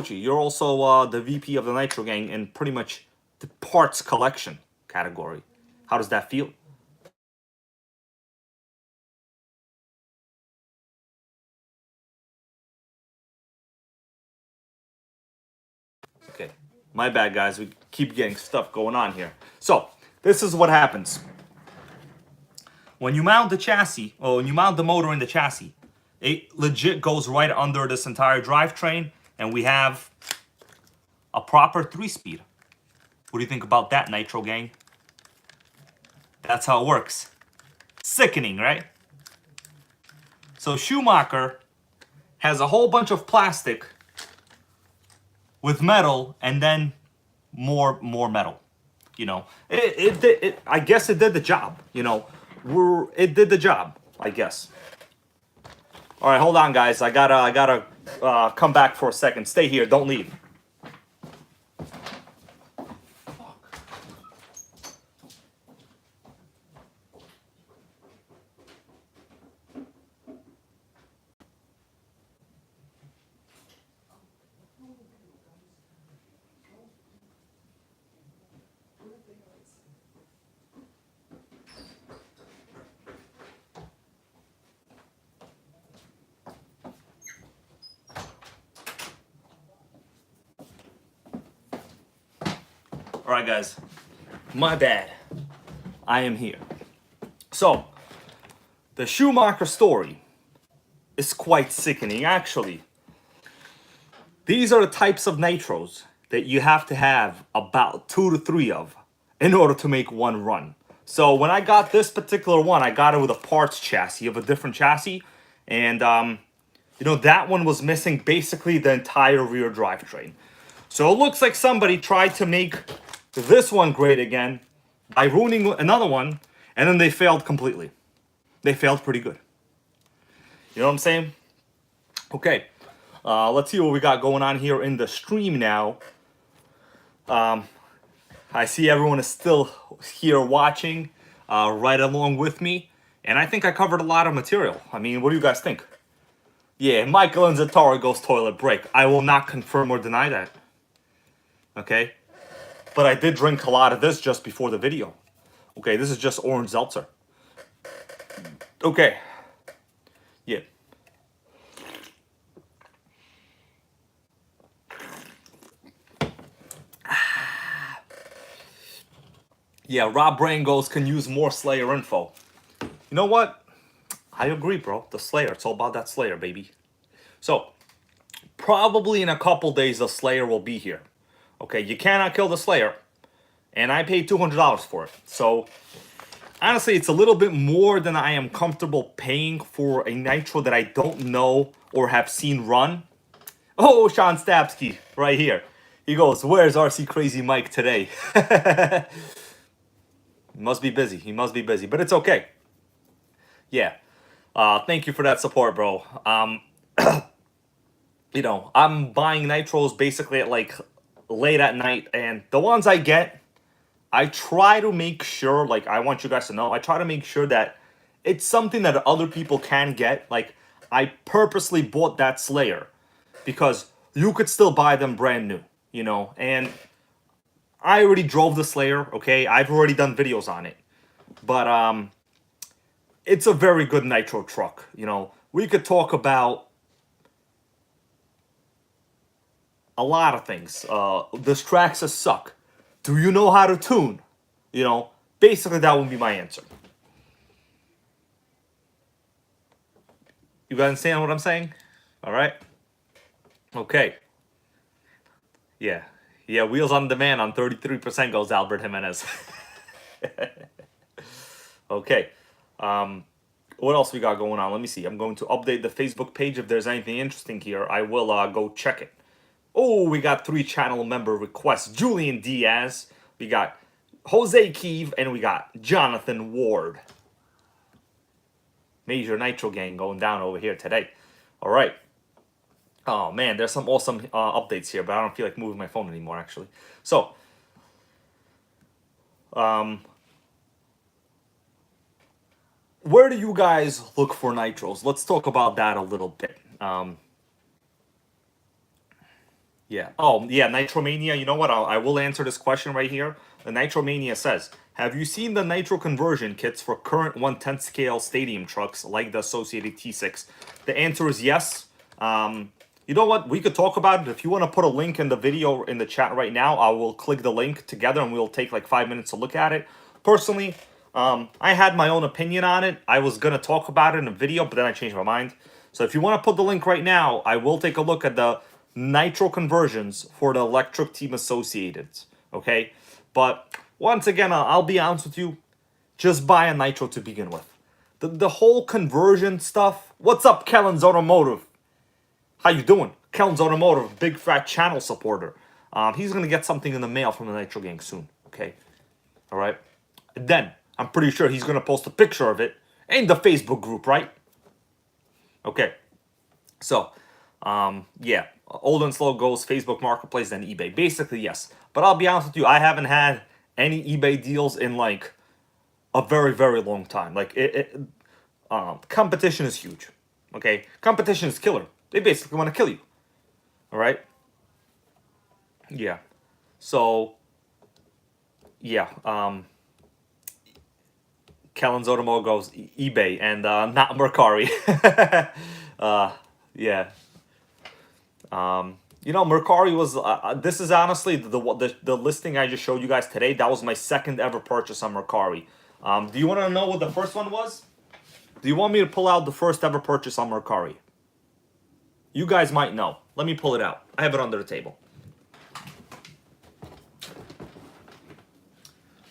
You're also the VP of the NitroGang in pretty much the parts collection category. How does that feel? Okay, my bad, guys. We keep getting stuff going on here. So this is what happens. When you mount the chassis, or when you mount the motor in the chassis, it legit goes right under this entire drivetrain, and we have a proper 3-speed. What do you think about that, NitroGang? That's how it works. Sickening, right? So Schumacher has a whole bunch of plastic with metal, and then more metal. You know, I guess it did the job. You know, it did the job, I guess. All right, hold on, guys. I gotta come back for a second. Stay here. Don't leave. All right, guys. My bad. I am here. So, the Schumacher story is quite sickening, actually. These are the types of nitros that you have to have about 2 to 3 of in order to make one run. So when I got this particular one, I got it with a parts chassis of a different chassis. And, you know, that one was missing basically the entire rear drivetrain. So it looks like somebody tried to make this one great again by ruining another one, and then they failed completely. They failed pretty good. You know what I'm saying? Okay, let's see what we got going on here in the stream now. I see everyone is still here watching right along with me, and I think I covered a lot of material. I mean, what do you guys think? Yeah, Michael and Zatara goes toilet break. I will not confirm or deny that. Okay? But I did drink a lot of this just before the video. Okay, this is just orange seltzer. Okay. Yeah. Yeah, Rob Brain goes, can use more Slayer info. You know what? I agree, bro. The Slayer. It's all about that Slayer, baby. So, probably in a couple days, the Slayer will be here. Okay, you cannot kill the Slayer. And I paid $200 for it. So, honestly, it's a little bit more than I am comfortable paying for a Nitro that I don't know or have seen run. Oh, Sean Stapsky, right here. He goes, where's RC Crazy Mike today? He must be busy. He must be busy. But it's okay. Yeah. Thank you for that support, bro. You know, I'm buying Nitros basically at like late at night. And the ones I get, I try to make sure, like, I want you guys to know, I try to make sure that it's something that other people can get. Like, I purposely bought that Slayer because you could still buy them brand new, you know, and I already drove the Slayer, okay? I've already done videos on it. But, it's a very good Nitro truck, you know. We could talk about a lot of things. Does Traxxas suck? Do you know how to tune? You know, basically that would be my answer. You guys understand what I'm saying? All right? Okay. Yeah. Yeah, wheels on demand on 33% goes Albert Jimenez. Okay. What else we got going on? Let me see. I'm going to update the Facebook page. If there's anything interesting here, I will go check it. Oh, we got 3 channel member requests. Julian Diaz. We got Jose Keeve. And we got Jonathan Ward. Major NitroGang going down over here today. All right. Oh, man, there's some awesome updates here, but I don't feel like moving my phone anymore, actually. So, where do you guys look for Nitros? Let's talk about that a little bit. Yeah. Oh, yeah, Nitromania. You know what? I will answer this question right here. The Nitromania says, have you seen the Nitro conversion kits for current 1/10 scale stadium trucks like the associated T6? The answer is yes. You know what? We could talk about it. If you want to put a link in the video in the chat right now, I will click the link together and we'll take like 5 minutes to look at it. Personally, I had my own opinion on it. I was going to talk about it in a video, but then I changed my mind. So if you want to put the link right now, I will take a look at the Nitro conversions for the electric team associated. Okay? But once again, I'll be honest with you. Just buy a Nitro to begin with. The whole conversion stuff. What's up, Kellen's Automotive? How you doing? Kellen's Automotive, big fat channel supporter. He's going to get something in the mail from the NitroGang soon. Okay? All right? And then, I'm pretty sure he's going to post a picture of it in the Facebook group, right? Okay. So, yeah. Old and slow goes Facebook Marketplace, then eBay. Basically, yes. But I'll be honest with you, I haven't had any eBay deals in, like, a very, very long time. Like, competition is huge. Okay? Competition is killer. They basically want to kill you. All right? Yeah. So, yeah. Kellen's Automotive goes eBay and not Mercari. Yeah. You know, Mercari was, this is honestly the listing I just showed you guys today. That was my second ever purchase on Mercari. Do you want to know what the first one was? Do you want me to pull out the first ever purchase on Mercari? You guys might know. Let me pull it out. I have it under the table.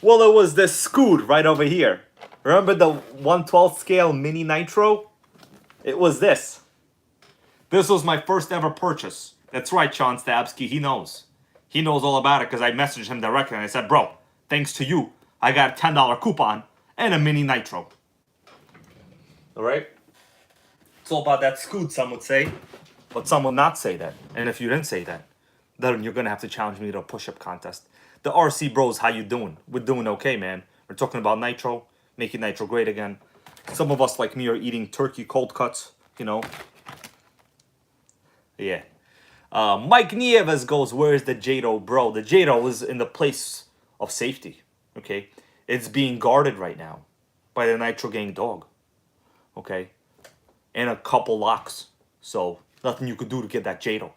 Well, it was this scoot right over here. Remember the 1/12 scale mini nitro? It was this. This was my first ever purchase. That's right, Sean Stabsky. He knows. He knows all about it because I messaged him directly and I said, bro, thanks to you, I got a $10 coupon and a mini nitro. All right? It's all about that scoot, some would say. But some will not say that. And if you didn't say that, then you're going to have to challenge me to a push-up contest. The RC bros, how you doing? We're doing okay, man. We're talking about nitro, making nitro great again. Some of us, like me, are eating turkey cold cuts, you know. Yeah. Mike Nieves goes, where's the Jado, bro? The Jado is in the place of safety, okay? It's being guarded right now by the NitroGang dog, okay? And a couple locks. So, nothing you could do to get that Jado.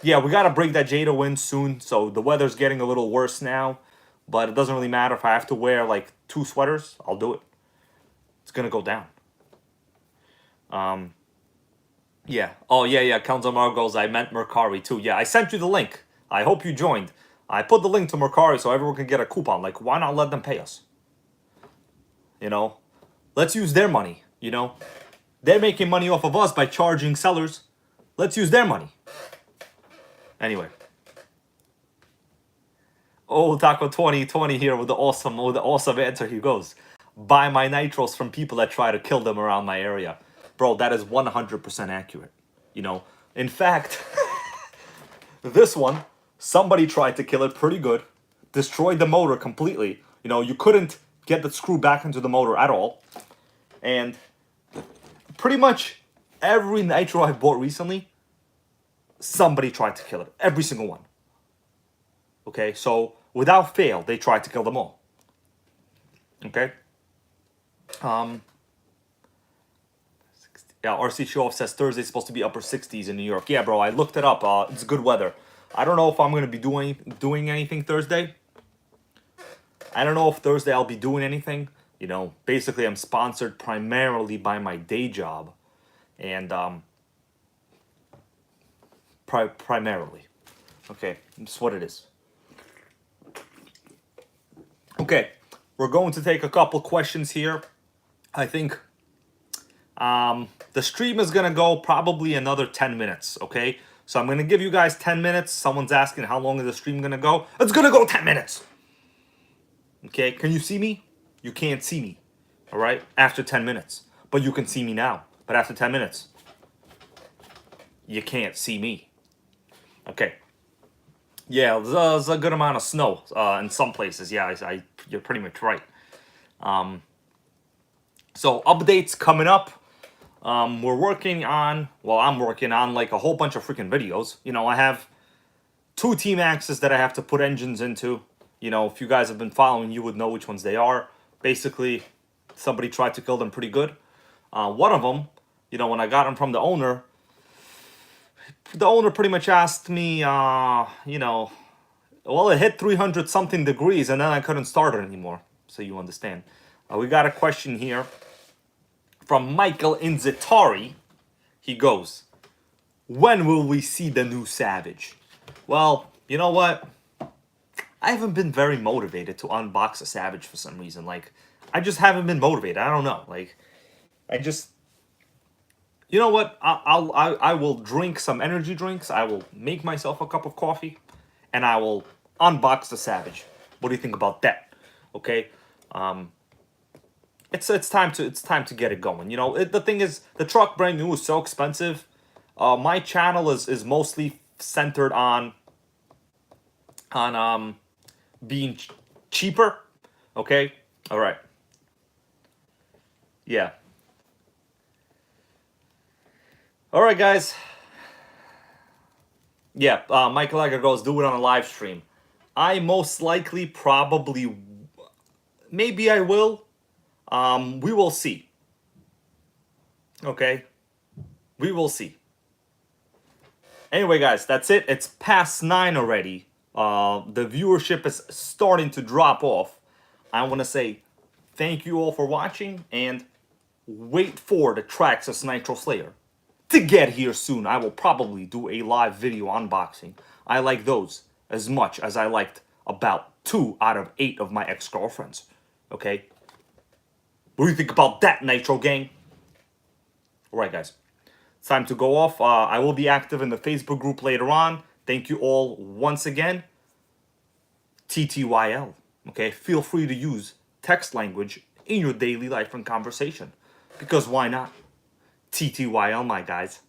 Yeah, we got to break that Jado in soon. So, the weather's getting a little worse now. But it doesn't really matter if I have to wear, like, 2 sweaters. I'll do it. It's going to go down. Yeah. Oh, yeah. Counsamar goes, I meant Mercari, too. Yeah, I sent you the link. I hope you joined. I put the link to Mercari so everyone can get a coupon. Like, why not let them pay us? You know? Let's use their money, you know? They're making money off of us by charging sellers. Let's use their money. Anyway. Oh, Taco 2020 here with the awesome answer. He goes, buy my nitros from people that try to kill them around my area. Bro, that is 100% accurate. You know, in fact, this one, somebody tried to kill it pretty good. Destroyed the motor completely. You know, you couldn't get the screw back into the motor at all. And pretty much every nitro I've bought recently, somebody tried to kill it. Every single one. Okay, so without fail, they tried to kill them all. Okay? Yeah, RC Show Off says Thursday's supposed to be upper 60s in New York. Yeah, bro, I looked it up. It's good weather. I don't know if I'm going to be doing anything Thursday. I don't know if Thursday I'll be doing anything. You know, basically I'm sponsored primarily by my day job. And, primarily. Okay, that's what it is. Okay, we're going to take a couple questions here. I think the stream is going to go probably another 10 minutes, okay? So I'm going to give you guys 10 minutes. Someone's asking how long is the stream going to go. It's going to go 10 minutes. Okay, can you see me? You can't see me, all right? After 10 minutes. But you can see me now. But after 10 minutes, you can't see me. Okay. Yeah, there's a good amount of snow in some places. Yeah, you're pretty much right. So updates coming up. We're working on, well, I'm working on like a whole bunch of freaking videos. You know, I have 2 Emacs that I have to put engines into. You know, if you guys have been following, you would know which ones they are. Basically, somebody tried to kill them pretty good. One of them, you know, when I got them from the owner pretty much asked me, you know, well, it hit 300 something degrees and then I couldn't start it anymore. So you understand. We got a question here from Michael Inzitari. He goes, when will we see the new Savage? Well, you know what? I haven't been very motivated to unbox a Savage for some reason. Like, I just haven't been motivated. I don't know. Like, I just... You know what? I will drink some energy drinks. I will make myself a cup of coffee, and I will unbox the Savage. What do you think about that? Okay, it's time to get it going. You know, the thing is, the truck brand new is so expensive. My channel is mostly centered on being cheaper. Okay, all right, yeah. All right, guys. Yeah, Michael Egger goes, do it on a live stream. I most likely probably, maybe I will. We will see. Okay? We will see. Anyway, guys, that's it. It's past 9 already. The viewership is starting to drop off. I want to say thank you all for watching, and wait for the Traxxas Nitro Slayer. to get here soon. I will probably do a live video unboxing. I like those as much as I liked about 2 out of 8 of my ex-girlfriends. Okay? What do you think about that, Nitro Gang? Alright, guys. It's time to go off. I will be active in the Facebook group later on. Thank you all once again. TTYL. Okay? Feel free to use text language in your daily life and conversation. Because why not? TTYL, my guys.